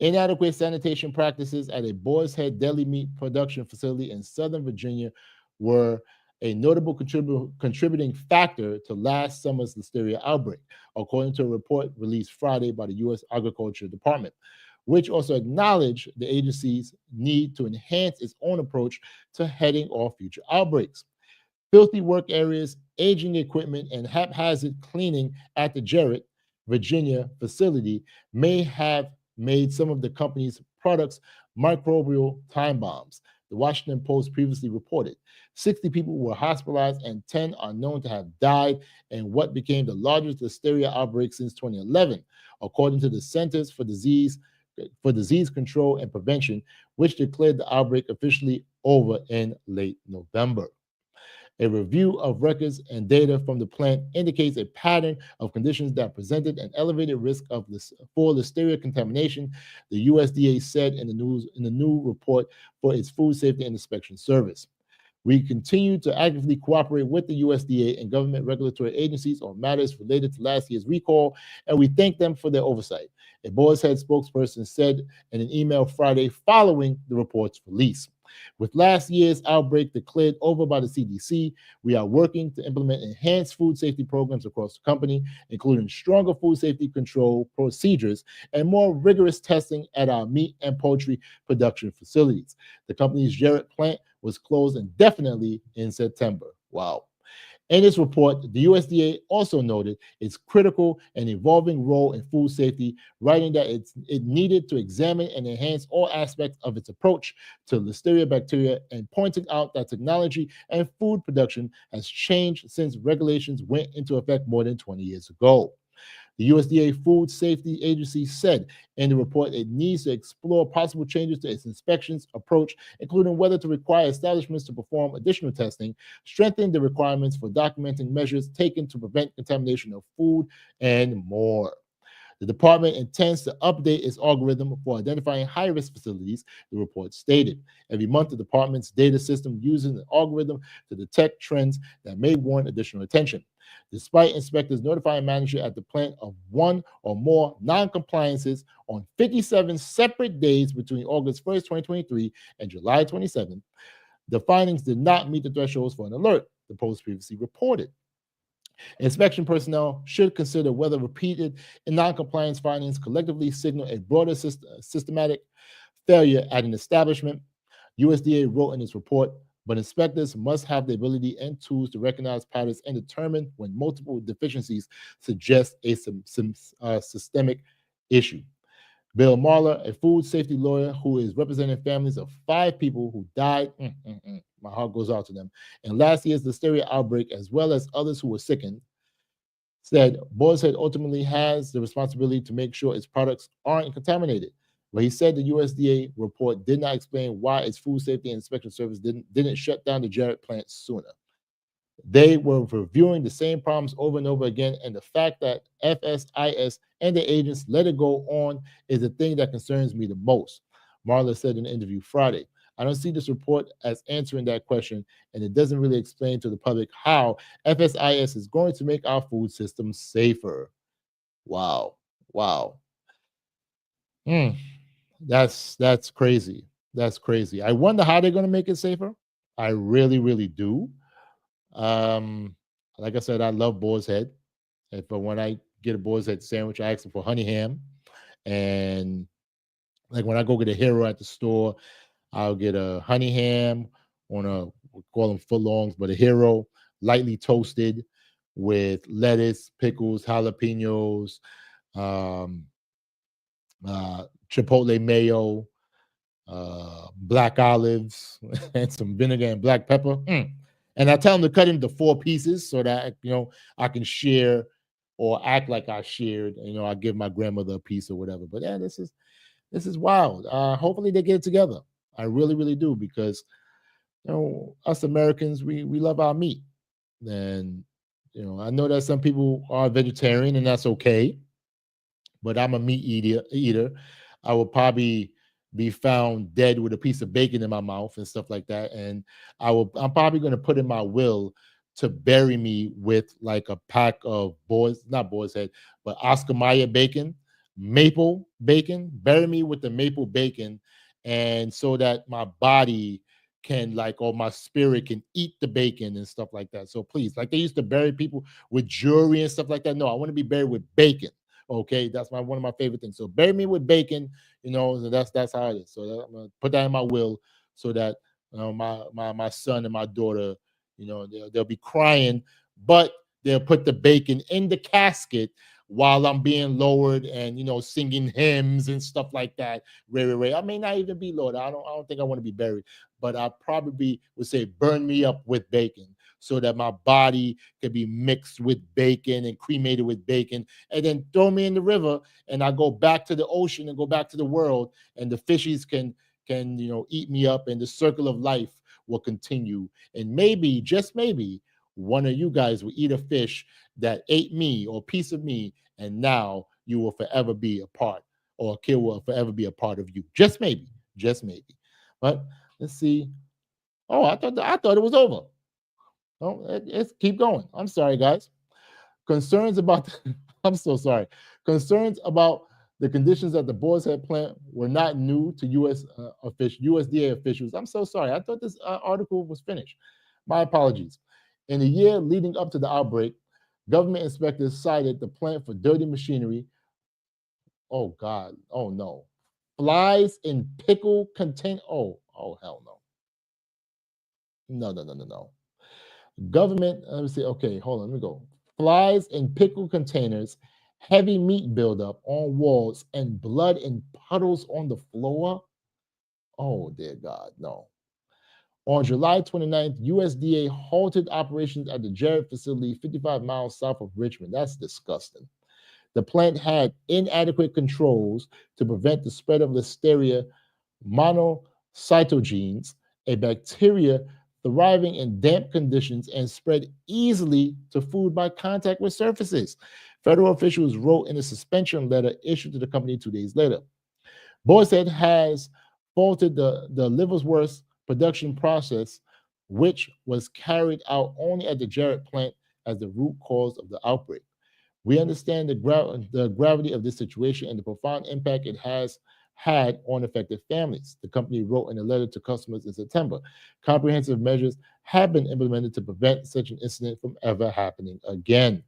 Inadequate sanitation practices at a Boar's Head deli meat production facility in Southern Virginia were a notable contributing factor to last summer's listeria outbreak, according to a report released Friday by the U.S. Agriculture Department, which also acknowledged the agency's need to enhance its own approach to heading off future outbreaks. Filthy work areas, aging equipment, and haphazard cleaning at the Jarrett, Virginia facility may have made some of the company's products microbial time bombs. The Washington Post previously reported 60 people were hospitalized and 10 are known to have died in what became the largest listeria outbreak since 2011, according to the Centers for Disease Control and Prevention, which declared the outbreak officially over in late November. A review of records and data from the plant indicates a pattern of conditions that presented an elevated risk for listeria contamination, the USDA said in the new report for its Food Safety and Inspection Service. We continue to actively cooperate with the USDA and government regulatory agencies on matters related to last year's recall, and we thank them for their oversight, a Boar's Head spokesperson said in an email Friday following the report's release. With last year's outbreak declared over by the CDC, we are working to implement enhanced food safety programs across the company, including stronger food safety control procedures and more rigorous testing at our meat and poultry production facilities. The company's Jarrett plant was closed indefinitely in September. Wow. In its report, the USDA also noted its critical and evolving role in food safety, writing that it needed to examine and enhance all aspects of its approach to Listeria bacteria, and pointing out that technology and food production has changed since regulations went into effect more than 20 years ago. The USDA Food Safety Agency said in the report it needs to explore possible changes to its inspections approach, including whether to require establishments to perform additional testing, strengthen the requirements for documenting measures taken to prevent contamination of food, and more. The department intends to update its algorithm for identifying high-risk facilities, the report stated. Every month, the department's data system uses an algorithm to detect trends that may warrant additional attention. Despite inspectors notifying manager at the plant of one or more non-compliances on 57 separate days between August 1st, 2023 and July 27th, the findings did not meet the thresholds for an alert, the Post previously reported. Inspection personnel should consider whether repeated non-compliance findings collectively signal a broader systematic failure at an establishment, USDA wrote in its report, but inspectors must have the ability and tools to recognize patterns and determine when multiple deficiencies suggest a systemic issue. Bill Marler, a food safety lawyer who is representing families of 5 people who died, my heart goes out to them, in last year's listeria outbreak, as well as others who were sickened, said Boar's Head ultimately has the responsibility to make sure its products aren't contaminated. But he said the USDA report did not explain why its Food Safety and Inspection Service didn't shut down the Jarrett plant sooner. They were reviewing the same problems over and over again, and the fact that FSIS and the agents let it go on is the thing that concerns me the most, Marla said in an interview Friday. I don't see this report as answering that question, and it doesn't really explain to the public how FSIS is going to make our food system safer. Wow. Wow. That's crazy. That's crazy. I wonder how they're going to make it safer. I really, really do. Like I said, I love Boar's Head. But when I get a Boar's Head sandwich, I ask them for honey ham. And like when I go get a Hero at the store, I'll get a honey ham on we call them footlongs, but a Hero, lightly toasted with lettuce, pickles, jalapenos, chipotle mayo, black olives, and some vinegar and black pepper. And I tell them to cut into 4 pieces so that I can share or act like I shared. I give my grandmother a piece or whatever. But yeah, this is wild. Hopefully they get it together. I really, really do, because us Americans, we love our meat. And I know that some people are vegetarian, and that's okay. But I'm a meat eater. I will probably be found dead with a piece of bacon in my mouth and stuff like that. And I'm probably going to put in my will to bury me with like a pack of not Boar's Head, but Oscar Mayer bacon, maple bacon. Bury me with the maple bacon, and so that my body can or my spirit can eat the bacon and stuff like that. So please, like they used to bury people with jewelry and stuff like that. No, I want to be buried with bacon. Okay, that's one of my favorite things. So bury me with bacon, so that's how it is. So I'm gonna put that in my will, so that my son and my daughter, they'll be crying, but they'll put the bacon in the casket while I'm being lowered and singing hymns and stuff like that. Ray. I may not even be lowered. I don't think I want to be buried, but I probably would say burn me up with bacon, so that my body can be mixed with bacon and cremated with bacon, and then throw me in the river, and I go back to the ocean and go back to the world, and the fishies can eat me up, and the circle of life will continue. And maybe, just maybe, one of you guys will eat a fish that ate me or a piece of me, and now you will forever be a part, or a kid will forever be a part of you. Just maybe, just maybe. But let's see. Oh, I thought it was over. Oh, let's keep going. I'm sorry, guys. Concerns about I'm so sorry. Concerns about the conditions at the Boar's Head plant were not new to USDA officials. I'm so sorry. I thought this article was finished. My apologies. In the year leading up to the outbreak, government inspectors cited the plant for dirty machinery. Oh God. Oh no. Flies in pickle contain. Oh hell no. No. Government, let me see. Okay, hold on. Let me go. Flies in pickle containers, heavy meat buildup on walls, and blood in puddles on the floor. Oh, dear God, no. On July 29th, USDA halted operations at the Jarrett facility 55 miles south of Richmond. That's disgusting. The plant had inadequate controls to prevent the spread of Listeria monocytogenes, a bacteria thriving in damp conditions and spread easily to food by contact with surfaces. Federal officials wrote in a suspension letter issued to the company 2 days later. Boar's Head has faulted the Liverworth production process, which was carried out only at the Jarrett plant, as the root cause of the outbreak. We understand the gravity of this situation and the profound impact it has had on affected families. The company wrote in a letter to customers in September. Comprehensive measures have been implemented to prevent such an incident from ever happening again.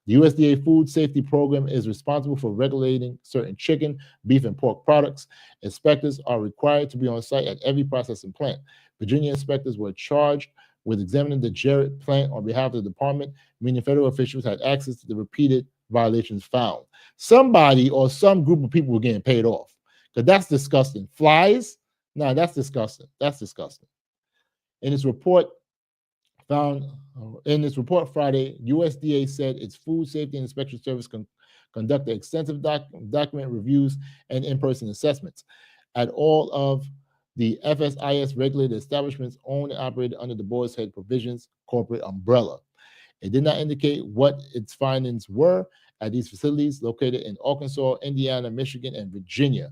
The USDA Food Safety Program is responsible for regulating certain chicken, beef, and pork products. Inspectors are required to be on site at every processing plant. Virginia inspectors were charged with examining the Jarrett plant on behalf of the department, meaning federal officials had access to the repeated violations found. Somebody or some group of people were getting paid off, because that's disgusting. Flies? No, that's disgusting. That's disgusting. In its report Friday, USDA said its Food Safety and Inspection Service conducted extensive document reviews and in-person assessments at all of the FSIS regulated establishments owned and operated under the Boar's Head Provisions corporate umbrella. It did not indicate what its findings were at these facilities located in Arkansas, Indiana, Michigan, and Virginia,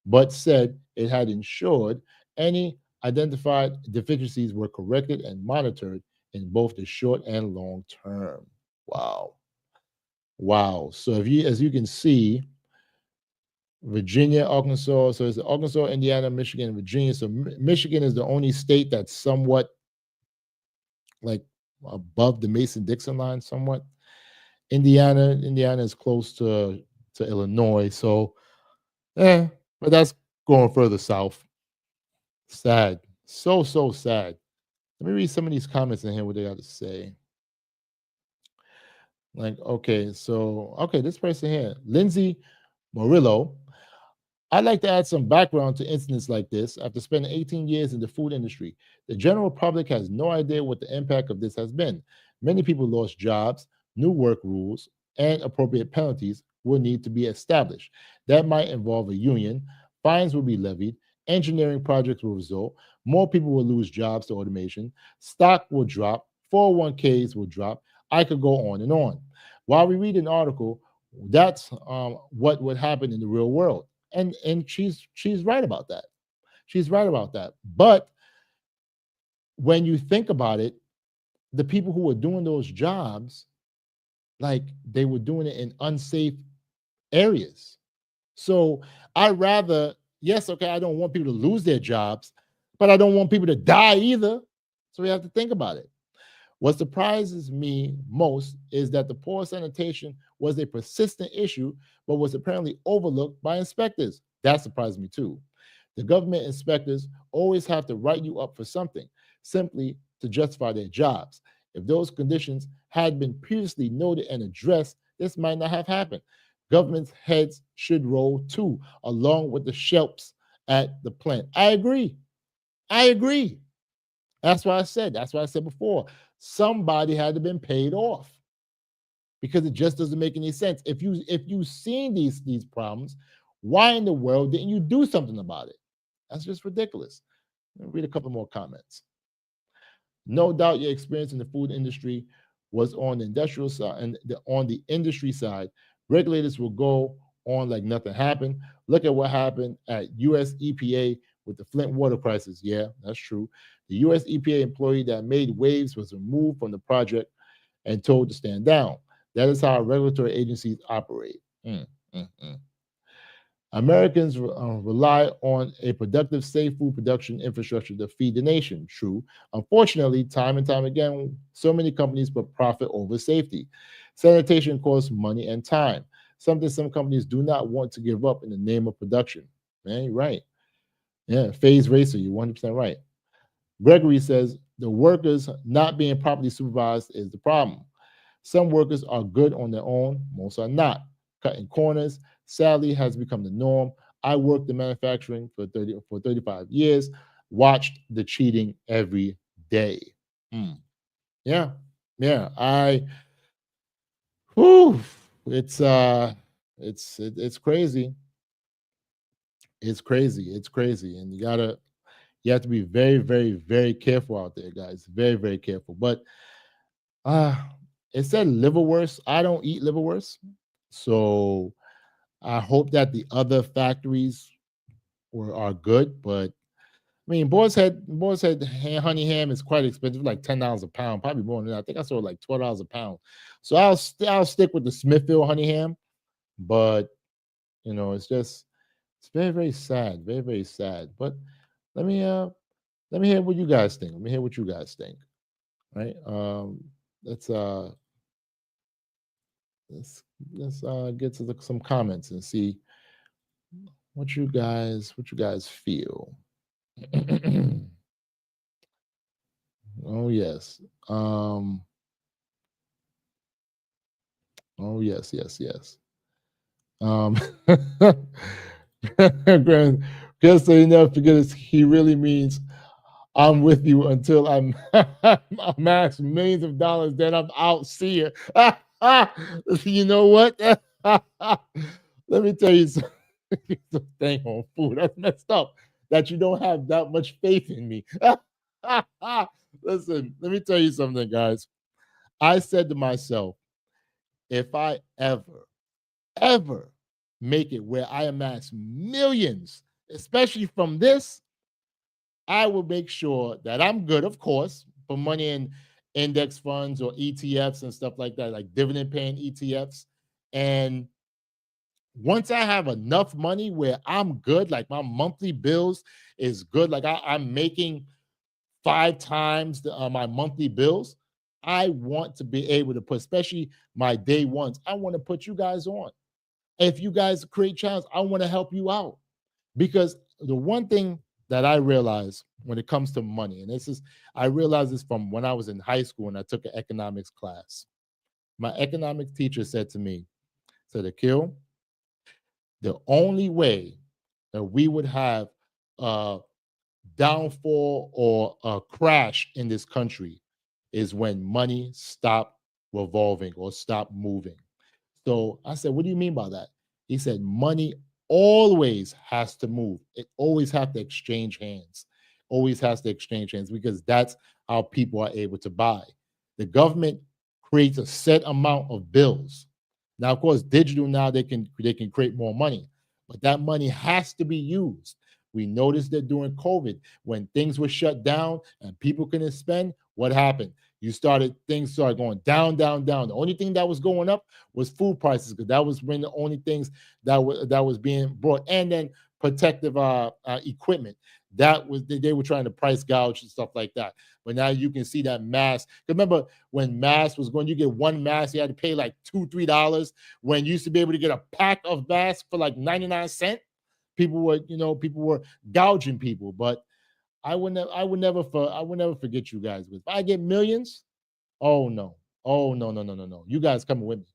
but said it had ensured any identified deficiencies were corrected and monitored in both the short and long term. Wow. So as you can see, Virginia, Arkansas, so it's Arkansas, Indiana, Michigan, and Virginia. So Michigan is the only state that's somewhat like above the Mason-Dixon line, somewhat. Indiana is close to Illinois. So, but that's going further south. Sad. So sad. Let me read some of these comments in here, what they got to say. Like, this person here, Lindsay Morillo. I'd like to add some background to incidents like this. After spending 18 years in the food industry, the general public has no idea what the impact of this has been. Many people lost jobs, new work rules, and appropriate penalties will need to be established. That might involve a union, fines will be levied, engineering projects will result, more people will lose jobs to automation, stock will drop, 401ks will drop. I could go on and on. While we read an article, that's what would happen in the real world. And she's right about that. She's right about that. But when you think about it, the people who were doing those jobs, like they were doing it in unsafe areas. So I rather, yes, okay, I don't want people to lose their jobs, but I don't want people to die either. So we have to think about it. What surprises me most is that the poor sanitation was a persistent issue, but was apparently overlooked by inspectors. That surprised me too. The government inspectors always have to write you up for something, simply to justify their jobs. If those conditions had been previously noted and addressed, this might not have happened. Government's heads should roll too, along with the shelves at the plant. I agree. That's what I said before. Somebody had to been paid off, because it just doesn't make any sense. If you've seen these problems, why in the world didn't you do something about it? That's just ridiculous. Let me read a couple more comments. No doubt your experience in the food industry was on the industrial side, and on the industry side, regulators will go on like nothing happened. Look at what happened at US EPA with the Flint water crisis. Yeah, that's true. The US EPA employee that made waves was removed from the project and told to stand down. That is how regulatory agencies operate. Americans rely on a productive, safe food production infrastructure to feed the nation. True. Unfortunately, time and time again, so many companies put profit over safety. Sanitation costs money and time, something some companies do not want to give up in the name of production. Man, you're right. Yeah, Phase Racer, you're 100% right. Gregory says the workers not being properly supervised is the problem. Some workers are good on their own, most are not. Cutting corners, sadly, has become the norm. I worked in manufacturing for 35 years, watched the cheating every day. Yeah, yeah. It's crazy. It's crazy. It's crazy, and you have to be very, very, very careful out there, guys. Very, very careful. But it said liverwurst. I don't eat liverwurst, so I hope that the other factories are good. But I mean, Boar's Head honey ham is quite expensive, like $10 a pound, probably more than that. I think I saw it like $12 a pound. So I'll stick with the Smithfield honey ham. But it's very, very sad, very, very sad. But let me hear what you guys think. Let me hear what you guys think. Right? Let's get to some comments and see what you guys feel. Oh yes. Oh yes. Just so you never forget this, he really means I'm with you until I'm amass millions of dollars, then I'm out. See ya. You know what? Let me tell you something. Dang on food. That's messed up that you don't have that much faith in me. Listen, let me tell you something, guys. I said to myself, if I ever make it where I amass millions, especially from this, I will make sure that I'm good, of course, for money in index funds or ETFs and stuff like that, like dividend paying ETFs. And once I have enough money where I'm good, like my monthly bills is good, like I'm making 5 times my monthly bills, I want to be able to put, especially my day ones, I want to put you guys on. If you guys create channels, I want to help you out. Because the one thing that I realize when it comes to money, and I realized this from when I was in high school and I took an economics class. My economics teacher said to me, Akil, the only way that we would have a downfall or a crash in this country is when money stop revolving or stop moving. So I said, what do you mean by that? He said, money always has to move. It always has to exchange hands. Always has to exchange hands because that's how people are able to buy. The government creates a set amount of bills. Now, of course, digital now they can create more money, but that money has to be used. We noticed that during COVID, when things were shut down and people couldn't spend, what happened? Things started going down, down, down. The only thing that was going up was food prices because that was when the only things that was being brought, and then protective equipment. They were trying to price gouge and stuff like that. But now you can see that mask. Remember when mask was going, you get one mask, you had to pay like $2-3. When you used to be able to get a pack of masks for like 99 cents, people were gouging people. But I would never forget you guys. If I get millions, no. You guys coming with me.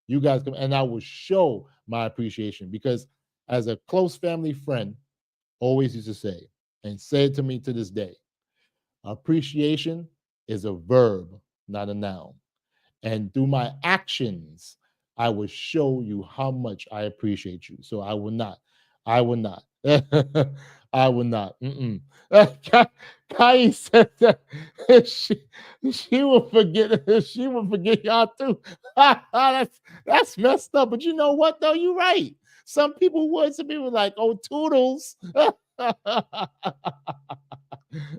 You guys come, and I will show my appreciation because as a close family friend always used to say, and say it to me to this day, appreciation is a verb, not a noun. And through my actions, I will show you how much I appreciate you. So I will not. I would not. Kai said that she will forget. She will forget y'all too. That's messed up. But you know what though? You're right. Some people would. Some people like, oh, toodles.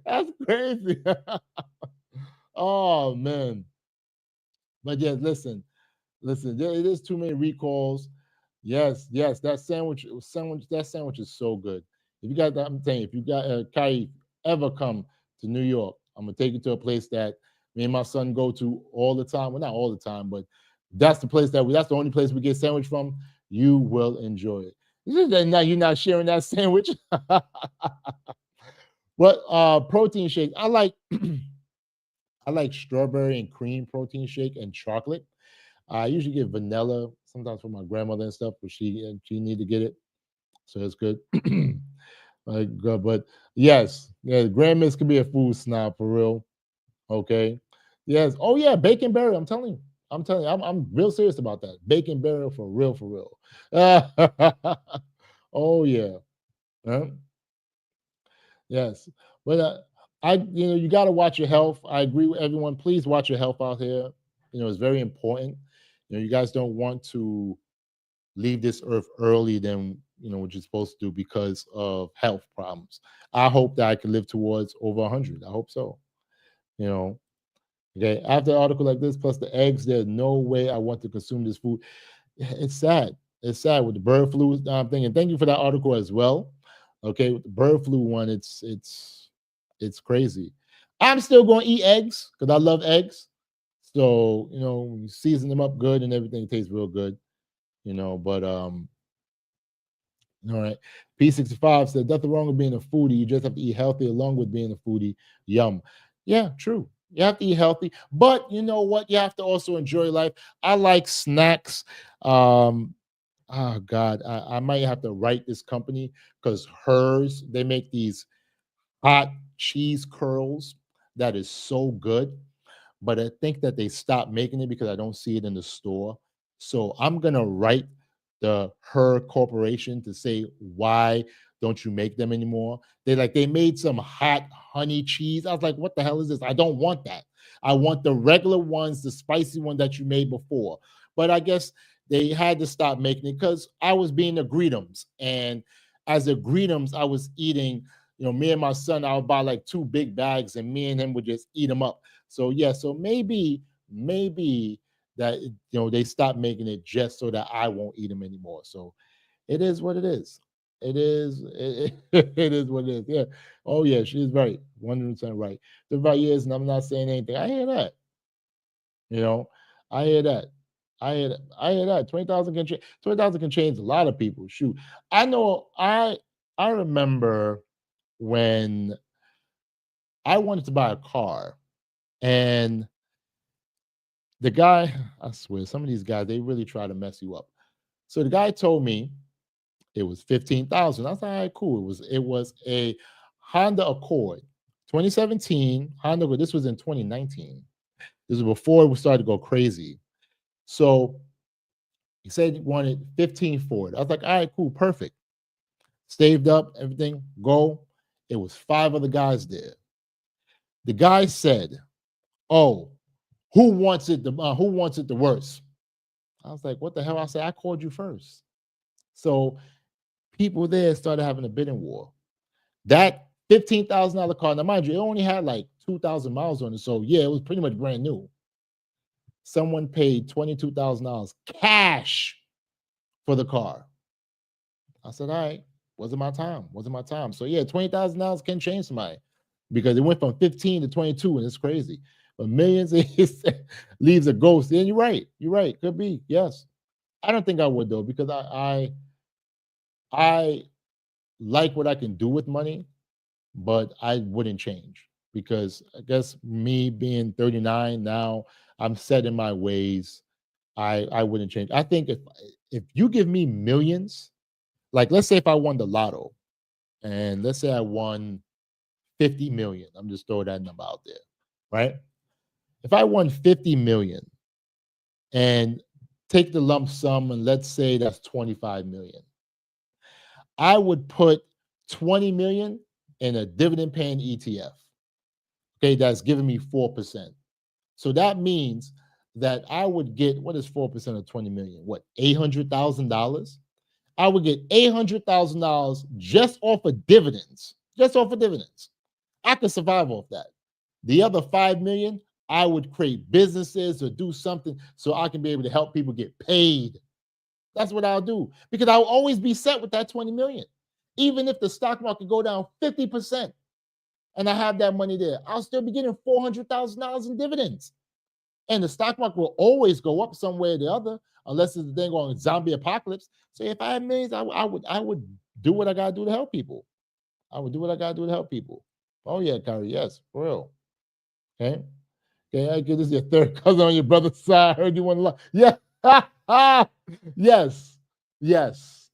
That's crazy. Oh man. But yeah, listen. It is too many recalls. Yes, that sandwich, that sandwich is so good. If you got that, I'm saying, if you got Kai ever come to New York, I'm gonna take you to a place that me and my son go to all the time. Well, not all the time, but that's the place that's the only place we get sandwich from. You will enjoy it. Now you're not sharing that sandwich. But protein shake, I like I like strawberry and cream protein shake and chocolate. I usually get vanilla sometimes for my grandmother and stuff, but she need to get it, so it's good. But yes, yeah, grandmas could be a food snob for real. Okay, yes. Oh yeah, bacon burial. I'm real serious about that. Bacon burial for real, for real. Oh yeah. Huh? Yes, but you got to watch your health. I agree with everyone. Please watch your health out here. It's very important. You guys don't want to leave this earth early than what you're supposed to do because of health problems. I hope that I can live towards over 100. I hope so. Okay. After an article like this, plus the eggs, there's no way I want to consume this food. It's sad. It's sad with the bird flu thing. And thank you for that article as well. Okay, with the bird flu one, it's crazy. I'm still going to eat eggs because I love eggs. So when you season them up good and everything tastes real good. But all right. P65 said nothing wrong with being a foodie. You just have to eat healthy along with being a foodie. Yum. Yeah, true. You have to eat healthy, but you know what? You have to also enjoy life. I like snacks. Oh God, I might have to write this company because hers, they make these hot cheese curls that is so good. But I think that they stopped making it because I don't see it in the store. So I'm gonna write her corporation to say why don't you make them anymore? They made some hot honey cheese. I was like, what the hell is this? I don't want that. I want the regular ones, the spicy one that you made before. But I guess they had to stop making it because I was being a greetums. And as a greetums, I was eating, me and my son, I would buy like 2 big bags and me and him would just eat them up. So yeah, so maybe that they stopped making it just so that I won't eat them anymore. So it is what it is. It is it is what it is. Yeah. Oh yeah, she's right. 100% right. The right years, and I'm not saying anything. I hear that. I hear that. I hear that. 20,000 can change. 20,000 can change a lot of people. Shoot. I know I remember when I wanted to buy a car and the guy, I swear, some of these guys, they really try to mess you up. So the guy told me it was 15,000. I was like, all right, cool. It was a Honda Accord, 2017 Honda Accord. This was in 2019. This was before we started to go crazy. So he said he wanted 15 for it. I was like, all right, cool, perfect. Saved up, everything, go. It was 5 other guys there. The guy said, oh, who wants it the worst? I was like, what the hell? I said, I called you first. So people there started having a bidding war. That $15,000 car, now mind you, it only had like 2,000 miles on it. So yeah, it was pretty much brand new. Someone paid $22,000 cash for the car. I said, all right, wasn't my time. So yeah, $20,000 can change somebody because it went from 15 to 22 and it's crazy. But millions leaves a ghost. And you're right. Could be, yes. I don't think I would though, because I like what I can do with money, but I wouldn't change because I guess me being 39 now, I'm set in my ways. I wouldn't change. I think if you give me millions, like let's say if I won the lotto, and let's say I won 50 million, I'm just throwing that number out there, right? If I won 50 million and take the lump sum and let's say that's 25 million, I would put 20 million in a dividend paying ETF. Okay, that's giving me 4%. So that means that I would get, what is 4% of 20 million? What, $800,000? I would get $800,000 just off of dividends. Just off of dividends. I could survive off that. The other 5 million, I would create businesses or do something so I can be able to help people get paid. That's what I'll do, because I'll always be set with that 20 million. Even if the stock market go down 50% and I have that money there, I'll still be getting $400,000 in dividends. And the stock market will always go up some way or the other, unless it's a thing on zombie apocalypse. So if I had millions, I would do what I gotta do to help people. I would do what I gotta do to help people. Oh yeah, Kyrie, yes, for real. Okay. Okay, I get this is your third cousin on your brother's side. I heard you want to lie. Yeah. Yes. Yes.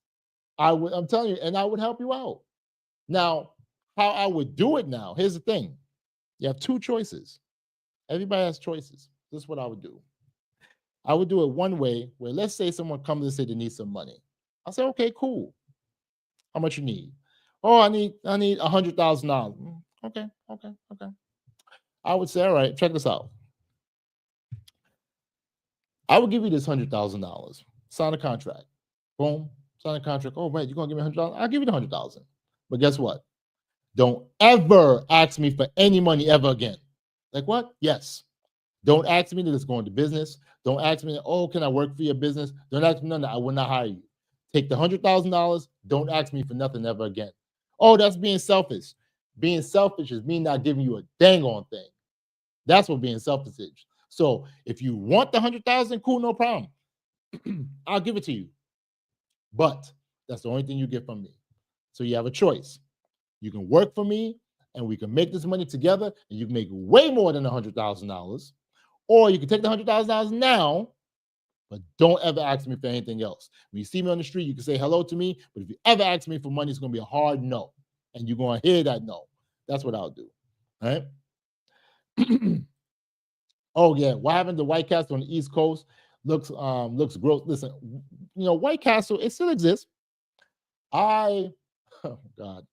I'm telling you, and I would help you out. Now, how I would do it now, here's the thing. You have two choices. Everybody has choices. This is what I would do. I would do it one way where, let's say someone comes and say they need some money. I'll say, okay, cool. How much you need? Oh, I need $100,000. Okay. I would say, all right, check this out. I would give you this $100,000. Sign a contract. Boom. Sign a contract. Oh, right, you're gonna give me $100,000? I'll give you the $100,000. But guess what? Don't ever ask me for any money ever again. Like what? Yes. Don't ask me to just go into business. Don't ask me, oh, can I work for your business? Don't ask me none of that. I will not hire you. Take the $100,000. Don't ask me for nothing ever again. Oh, that's being selfish. Being selfish is me not giving you a dang on thing. That's what being selfish is. So if you want the $100,000, cool, no problem. I'll give it to you. But that's the only thing you get from me. So you have a choice. You can work for me and we can make this money together and you can make way more than $100,000. Or you can take the $100,000 now, but don't ever ask me for anything else. When you see me on the street, you can say hello to me, but if you ever ask me for money, it's going to be a hard no. And you're going to hear that no. That's what I'll do. All right? Oh, yeah. What happened to White Castle on the East Coast? Looks gross. Listen, White Castle, it still exists. Oh, God.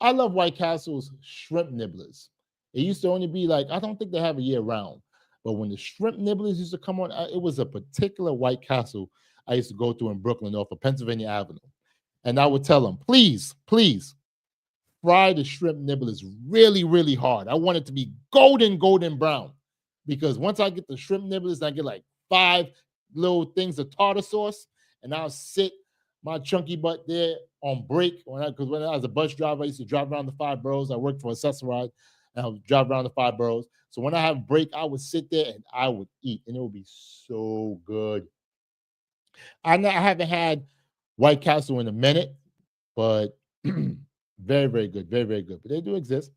I love White Castle's shrimp nibblers. It used to only be like, I don't think they have a year round. But when the shrimp nibblers used to come on, it was a particular White Castle I used to go to in Brooklyn off of Pennsylvania Avenue. And I would tell them, please, fry the shrimp nibblers really, really hard. I want it to be golden brown. Because once I get the shrimp nibblers, I get like 5 little things of tartar sauce, and I'll sit my chunky butt there on break. Because when I was a bus driver, I used to drive around the 5 boroughs. I worked for Accessoride, and I would drive around the 5 boroughs. So when I have break, I would sit there and I would eat, and it would be so good. I haven't had White Castle in a minute, but very, very good, very, very good. But they do exist.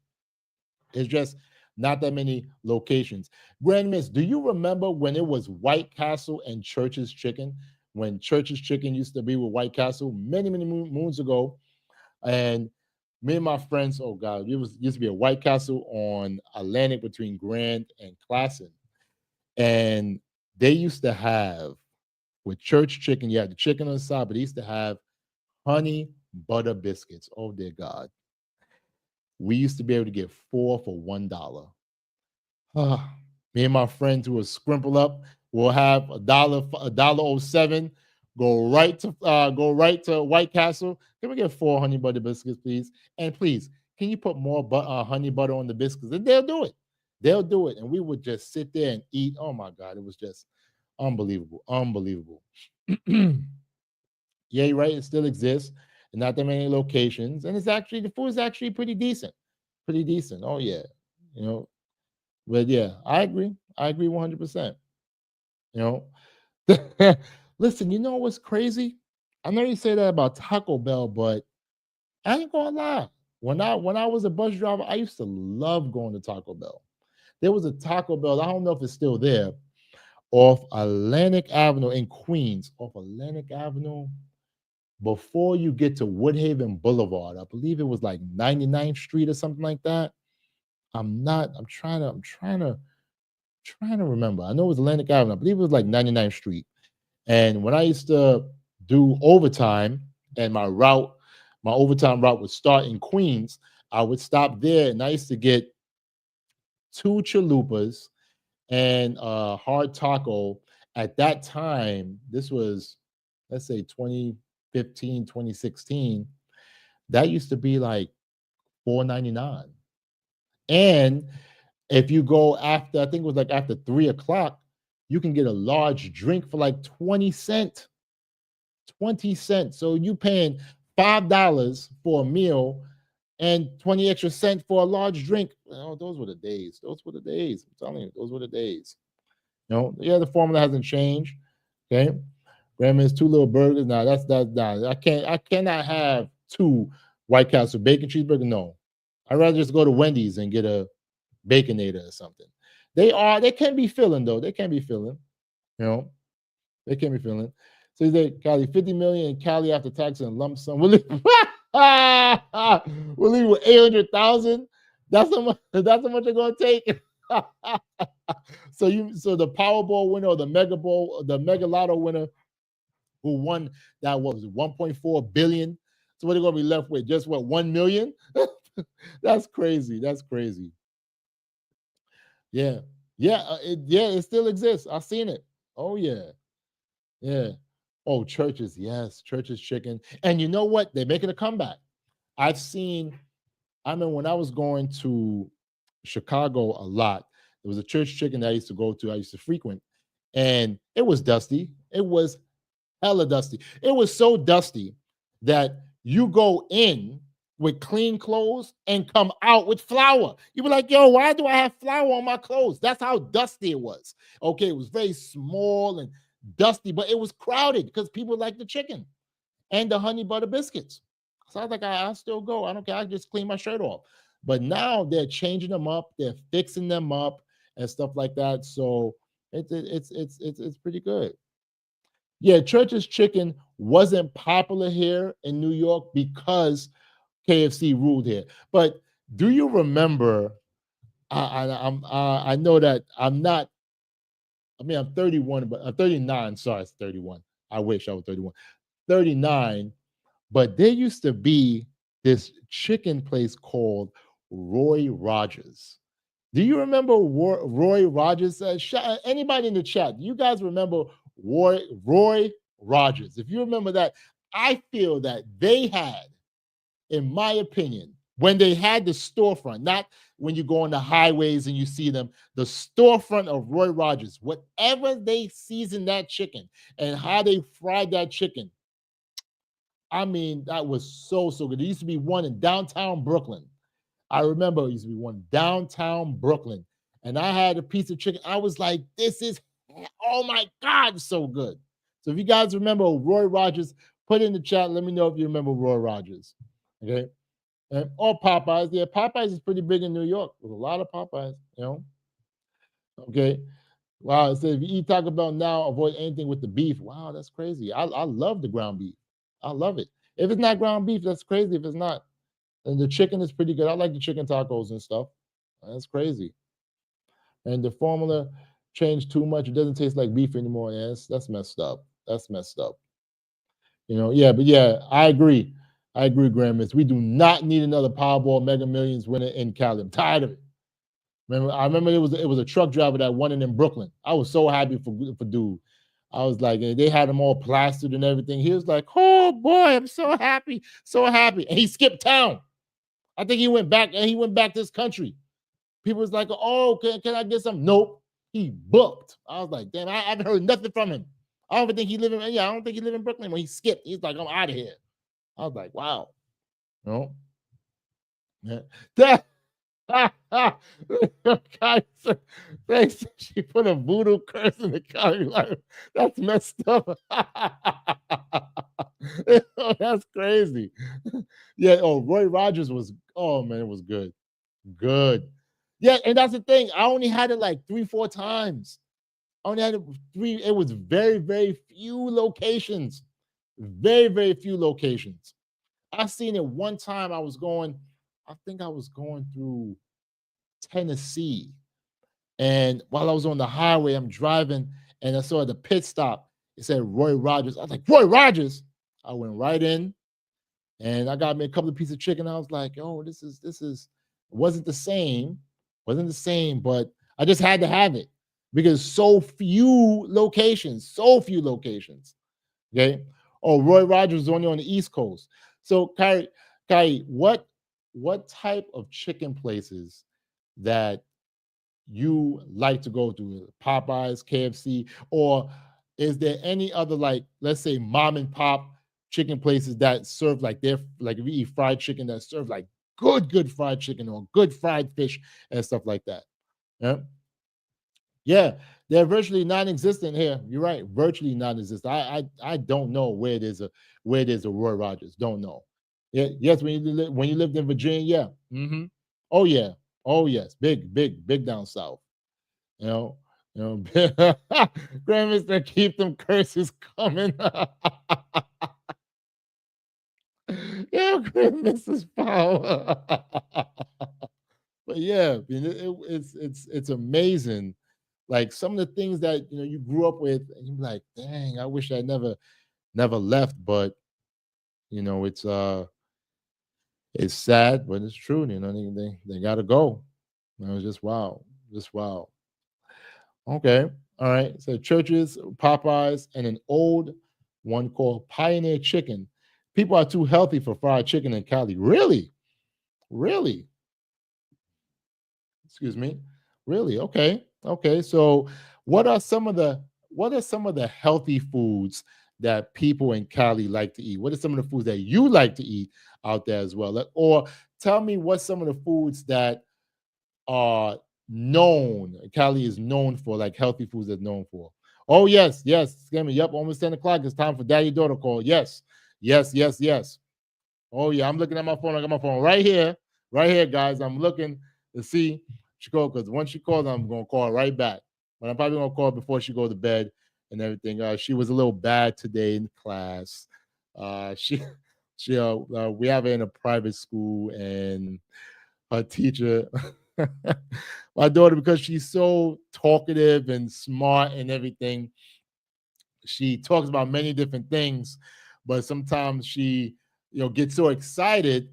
It's just not that many locations. Grand Miss, do you remember when it was White Castle and Church's Chicken? When Church's Chicken used to be with White Castle many, many moons ago. And me and my friends, oh God, used to be a White Castle on Atlantic between Grand and Classen. And they used to have, with Church Chicken, you had the chicken on the side, but they used to have honey butter biscuits. Oh dear God. We used to be able to get 4 for $1. Me and my friends who would scrimple up will have $1.07. Go right to White Castle. Can we get 4 honey butter biscuits, please? And please, can you put more honey butter on the biscuits? And they'll do it. They'll do it. And we would just sit there and eat. Oh my God, it was just unbelievable. Yeah, you're right. It still exists. And not that many locations. And the food is actually pretty decent. Oh yeah. But yeah, I agree 100%. Listen, you know what's crazy? I know you say that about Taco Bell, but I ain't gonna lie. When I was a bus driver, I used to love going to Taco Bell. There was a Taco Bell, I don't know if it's still there, off Atlantic Avenue in Queens, off Atlantic Avenue, before you get to Woodhaven Boulevard. I believe it was like 99th Street or something like that. I'm trying to remember. I know it was Atlantic Avenue. I believe it was like 99th Street. And when I used to do overtime and my route my overtime route would start in Queens. I would stop there, and I used to get 2 chalupas and a hard taco. At that time, this was, let's say 2015, 2016, that used to be like $4.99. And if you go after, I think it was like after 3 o'clock, you can get a large drink for like 20 cents. 20 cents. So you paying $5 for a meal and 20 extra cents for a large drink. Oh, those were the days. Those were the days. I'm telling you, those were the days. Yeah, the formula hasn't changed. Okay. Grandma's 2 little burgers. Now that's I cannot have 2 White Castle bacon cheeseburger. No. I'd rather just go to Wendy's and get a Baconator or something. They can be filling though. They can be filling, they can be filling. So he said, Cali, 50 million in Cali after tax and lump sum. We'll leave with 800,000. That's how much they're gonna take. So the Powerball winner or the Mega Lotto winner who won that was 1.4 billion. So what are they gonna be left with? Just what, 1 million? That's crazy. That's crazy. Yeah. It still exists. I've seen it. Oh yeah. Yeah. Oh, Church's, yes, Church's chicken. And you know what? They're making a comeback. I mean, when I was going to Chicago a lot, there was a Church chicken that I used to go to, I used to frequent, and it was dusty. It was hella dusty. It was so dusty that you go in with clean clothes and come out with flour. You be like, yo, why do I have flour on my clothes? That's how dusty it was. Okay, it was very small and dusty, but it was crowded because people like the chicken and the honey butter biscuits. So I was like, I'll still go. I don't care. I just clean my shirt off. But now they're changing them up. They're fixing them up and stuff like that. So it's pretty good. Yeah, Church's chicken wasn't popular here in New York because KFC ruled here. But do you remember? I know that I'm not. I mean, I'm 31, but I'm 39. Sorry, it's 31. I wish I was 31. 39. But there used to be this chicken place called Roy Rogers. Do you remember Roy Rogers? Anybody in the chat? Do you guys remember Roy Rogers? If you remember that, I feel that they had, in my opinion, when they had the storefront, not when you go on the highways and you see them, the storefront of Roy Rogers, whatever they seasoned that chicken and how they fried that chicken, I mean, that was so good. There used to be one in downtown Brooklyn. I remember it used to be one downtown Brooklyn. And I had a piece of chicken. I was like, this is, oh my God, so good. So if you guys remember Roy Rogers, put it in the chat. Let me know if you remember Roy Rogers. Okay. Or Popeyes. Yeah, Popeyes is pretty big in New York. There's a lot of Popeyes, Okay. Wow. It says if you eat Taco Bell now, avoid anything with the beef. Wow, that's crazy. I love the ground beef. I love it. If it's not ground beef, that's crazy. If it's not, and the chicken is pretty good. I like the chicken tacos and stuff. That's crazy. And the formula changed too much. It doesn't taste like beef anymore. Yeah, that's messed up. That's messed up. Yeah, but yeah, I agree. I agree, Grandmiss. We do not need another Powerball Mega Millions winner in Cali. I'm tired of it. I remember it was a truck driver that won it in Brooklyn. I was so happy for dude. I was like, they had him all plastered and everything. He was like, oh boy, I'm so happy, so happy. And he skipped town. I think he went back to this country. People was like, oh, can I get some? Nope. He booked. I was like, damn, I haven't heard nothing from him. I don't think he live in Brooklyn. When he skipped, he's like, I'm out of here. I was like, wow. No. Yeah. Thanks. She put a voodoo curse in the county line. That's messed up. That's crazy. Yeah. Oh, Roy Rogers was. Oh man, it was good. Good. Yeah, and that's the thing. I only had it like 3-4 times. I only had it 3. It was very, very few locations. Very, very few locations. I seen it one time. I think I was going through Tennessee. And while I was on the highway, I'm driving and I saw at the pit stop, it said Roy Rogers. I was like, Roy Rogers. I went right in and I got me a couple of pieces of chicken. I was like, oh, this is it wasn't the same, but I just had to have it because so few locations. Okay. Oh, Roy Rogers is only on the East Coast. So Kyrie, what type of chicken places that you like to go to? Popeyes, KFC, or is there any other, like, let's say mom and pop chicken places that serve like if you eat fried chicken, that serve like good fried chicken or good fried fish and stuff like that? Yeah. Yeah, they're virtually non-existent here. You're right, virtually non-existent. I don't know where there's a Roy Rogers. Don't know. Yeah, yes, when you lived in Virginia, yeah. Oh yeah, oh yes, big down south. You know, Grandmaster, keep them curses coming. Yeah, Mrs. Power. But yeah, I mean, it's amazing. Like some of the things that you grew up with, and you're like, dang, I wish I never left. But it's sad, but it's true. They gotta go. It's just wow, just wow. Okay, all right. So churches, Popeyes, and an old one called Pioneer Chicken. People are too healthy for fried chicken in Cali. Really, really. Excuse me. Really? Okay. Okay. So what are some of the healthy foods that people in Cali like to eat? What are some of the foods that you like to eat out there as well? Or tell me what some of the foods that are Cali is known for, like healthy foods that's known for. Oh, yes, yes. Excuse me. Yep, almost 10 o'clock. It's time for daddy daughter call. Yes, yes, yes, yes. Oh yeah, I'm looking at my phone. I got my phone right here, guys. I'm looking to see she called, because once she called, I'm gonna call her right back. But I'm probably gonna call her before she go to bed and everything. She was a little bad today in class. She we have her in a private school, and her teacher, my daughter, because she's so talkative and smart and everything, she talks about many different things, but sometimes she gets so excited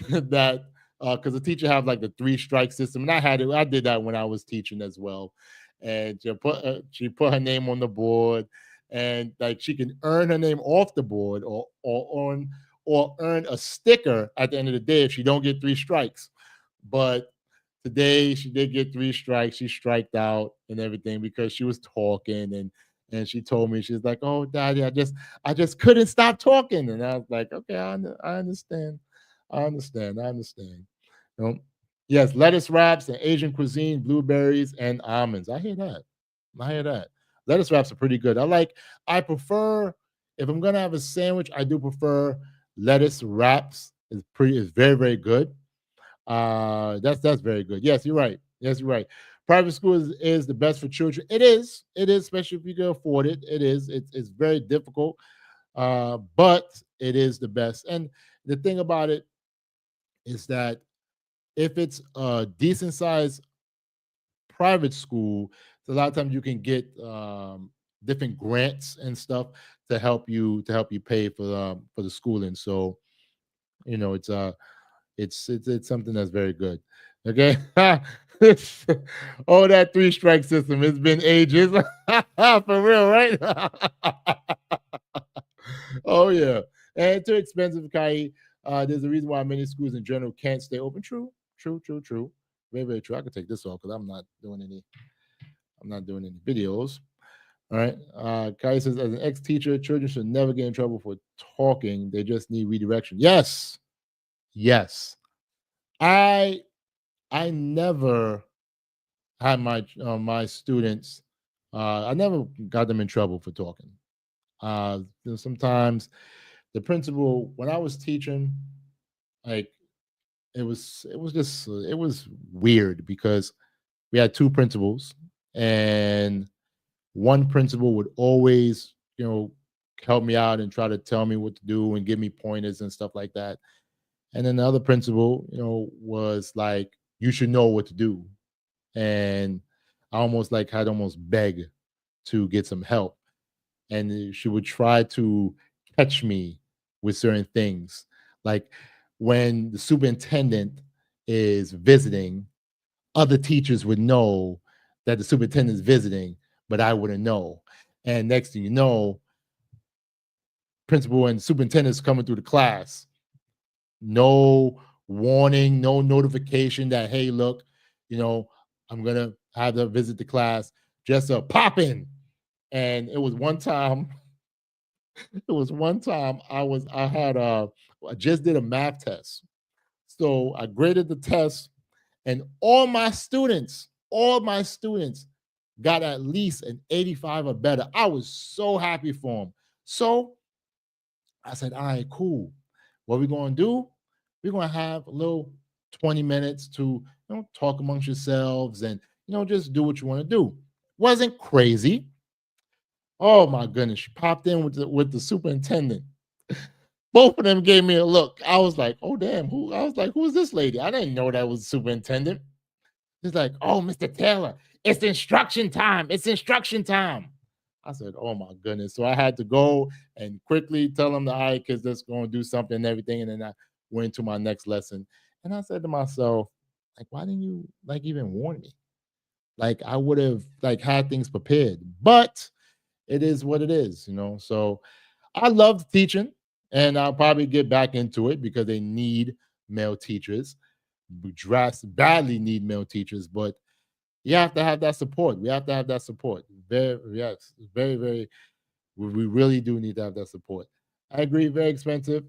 that because the teacher have like the 3-strike system, and I did that when I was teaching as well. And she put her name on the board, and like she can earn her name off the board, or earn a sticker at the end of the day if she don't get 3 strikes. But today she did get 3 strikes. She striked out and everything because she was talking, and she told me, she's like, "Oh, Daddy, I just couldn't stop talking." And I was like, "Okay, I understand. I understand. I understand." You know? Yes, lettuce wraps and Asian cuisine, blueberries and almonds. I hear that. I hear that. Lettuce wraps are pretty good. I prefer, if I'm gonna have a sandwich, I do prefer lettuce wraps. Is very, very good. That's very good. Yes, you're right. Yes, you're right. Private school is the best for children. It is. It is, especially if you can afford it. It is. It's very difficult, but it is the best. And the thing about it is that if it's a decent sized private school, so a lot of times you can get different grants and stuff to help you pay for the schooling. So it's something that's very good. Okay. Oh, that 3-strike system. It's been ages. For real, right? Oh yeah. And too expensive, Kai. There's a reason why many schools in general can't stay open. True, true, true, true. Very, very true. I could take this off because I'm not doing any videos. All right. Kai says, as an ex-teacher, children should never get in trouble for talking. They just need redirection. Yes. Yes. I never had my students. I never got them in trouble for talking. Sometimes the principal, when I was teaching, like it was weird because we had 2 principals, and one principal would always help me out and try to tell me what to do and give me pointers and stuff like that. And then the other principal, was like, you should know what to do. And I had almost beg to get some help. And she would try to catch me with certain things. Like when the superintendent is visiting, other teachers would know that the superintendent is visiting, but I wouldn't know. And next thing you know, principal and superintendent's coming through the class. No warning, no notification that, hey, look, I'm going to have to visit the class. Just a pop in. And it was one time I just did a math test. So I graded the test, and all my students got at least an 85 or better. I was so happy for them. So I said, all right, cool. What we're going to do, we're going to have a little 20 minutes to talk amongst yourselves and just do what you want to do. Wasn't crazy. Oh my goodness, she popped in with the superintendent. Both of them gave me a look. I was like, oh damn, who is this lady? I didn't know that was the superintendent. He's like, oh, Mr. Taylor, it's instruction time. It's instruction time. I said, oh my goodness. So I had to go and quickly tell them, all right, kids, let's go and do something and everything. And then I went to my next lesson. And I said to myself, like, why didn't you even warn me? Like I would have had things prepared, but it is what it is, So I loved teaching, and I'll probably get back into it because they need male teachers. We badly need male teachers, but you have to have that support. We have to have that support. Very, very. We really do need to have that support. I agree, very expensive,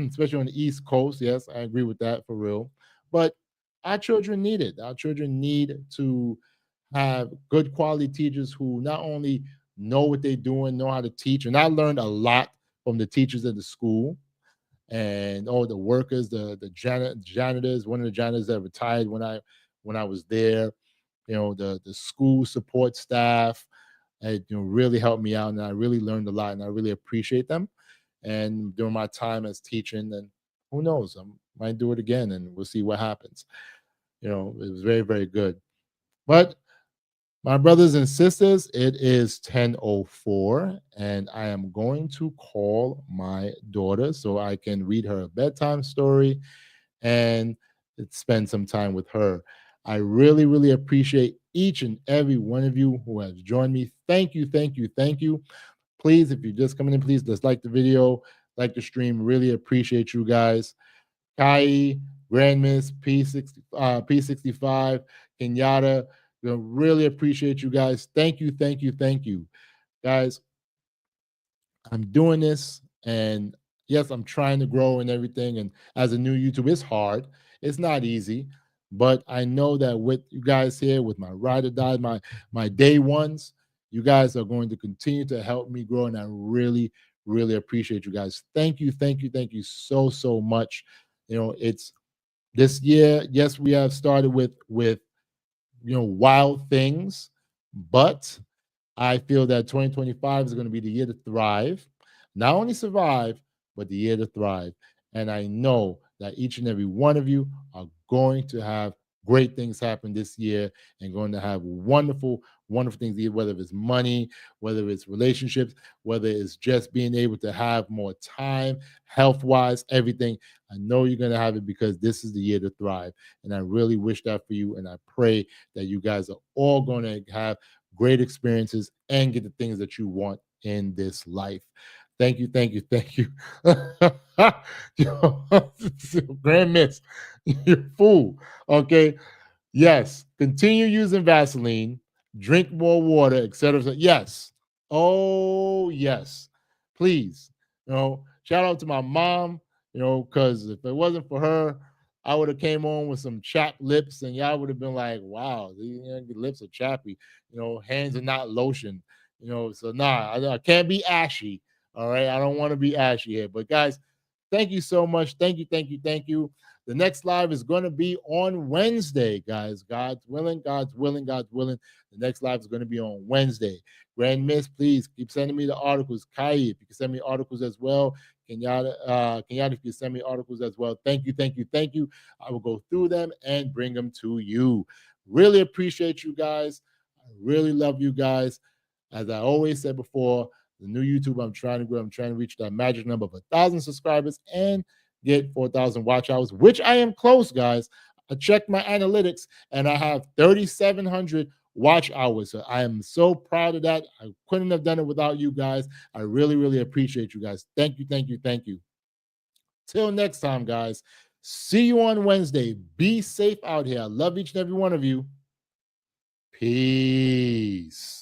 especially on the East Coast. Yes, I agree with that for real. But our children need it. Our children need to have good quality teachers who not only know what they're doing, know how to teach. And I learned a lot from the teachers at the school and all the workers, the janitors. One of the janitors that retired when I was there. The school support staff, really helped me out, and I really learned a lot, and I really appreciate them. And during my time as teaching, and who knows, I might do it again, and we'll see what happens. It was very, very good. But my brothers and sisters, it is 10:04, and I am going to call my daughter so I can read her a bedtime story and spend some time with her. I really, really appreciate each and every one of you who has joined me. Thank you, thank you, thank you. Please, if you're just coming in, please just like the video, like the stream. Really appreciate you guys. Kai, Grand Miss, P65, Kenyatta, really appreciate you guys. Thank you, thank you, thank you. Guys, I'm doing this, and yes, I'm trying to grow and everything. And as a new YouTuber, it's hard. It's not easy. But I know that with you guys here, with my ride or die, my day ones, you guys are going to continue to help me grow. And I really, really appreciate you guys. Thank you, thank you, thank you so, so much. It's this year, yes, we have started with wild things, but I feel that 2025 is going to be the year to thrive, not only survive, but the year to thrive. And I know that each and every one of you are going to have great things happen this year and going to have wonderful, wonderful things, whether it's money, whether it's relationships, whether it's just being able to have more time, health-wise, everything. I know you're going to have it because this is the year to thrive. And I really wish that for you. And I pray that you guys are all going to have great experiences and get the things that you want in this life. Thank you, thank you, thank you. Grand Miss, you fool. Okay. Yes. Continue using Vaseline, drink more water, etc. Yes. Oh, yes. Please. Shout out to my mom, because if it wasn't for her, I would have came on with some chapped lips, and y'all would have been like, wow, these lips are chappy. Hands are not lotion. So I can't be ashy. All right. I don't want to be ashy here. But guys, thank you so much. Thank you, thank you, thank you. The next live is going to be on Wednesday, guys. God's willing, God's willing, God's willing. The next live is going to be on Wednesday. Grand Miss, please keep sending me the articles. Kai, if you can send me articles as well. Kenyatta, if you can send me articles as well. Thank you, thank you, thank you. I will go through them and bring them to you. Really appreciate you guys. I really love you guys. As I always said before, the new YouTube I'm trying to grow. I'm trying to reach that magic number of 1,000 subscribers and get 4,000 watch hours, which I am close, guys. I checked my analytics and I have 3,700 watch hours. So I am so proud of that. I couldn't have done it without you guys. I really, really appreciate you guys. Thank you, thank you, thank you. Till next time, guys. See you on Wednesday. Be safe out here. I love each and every one of you. Peace.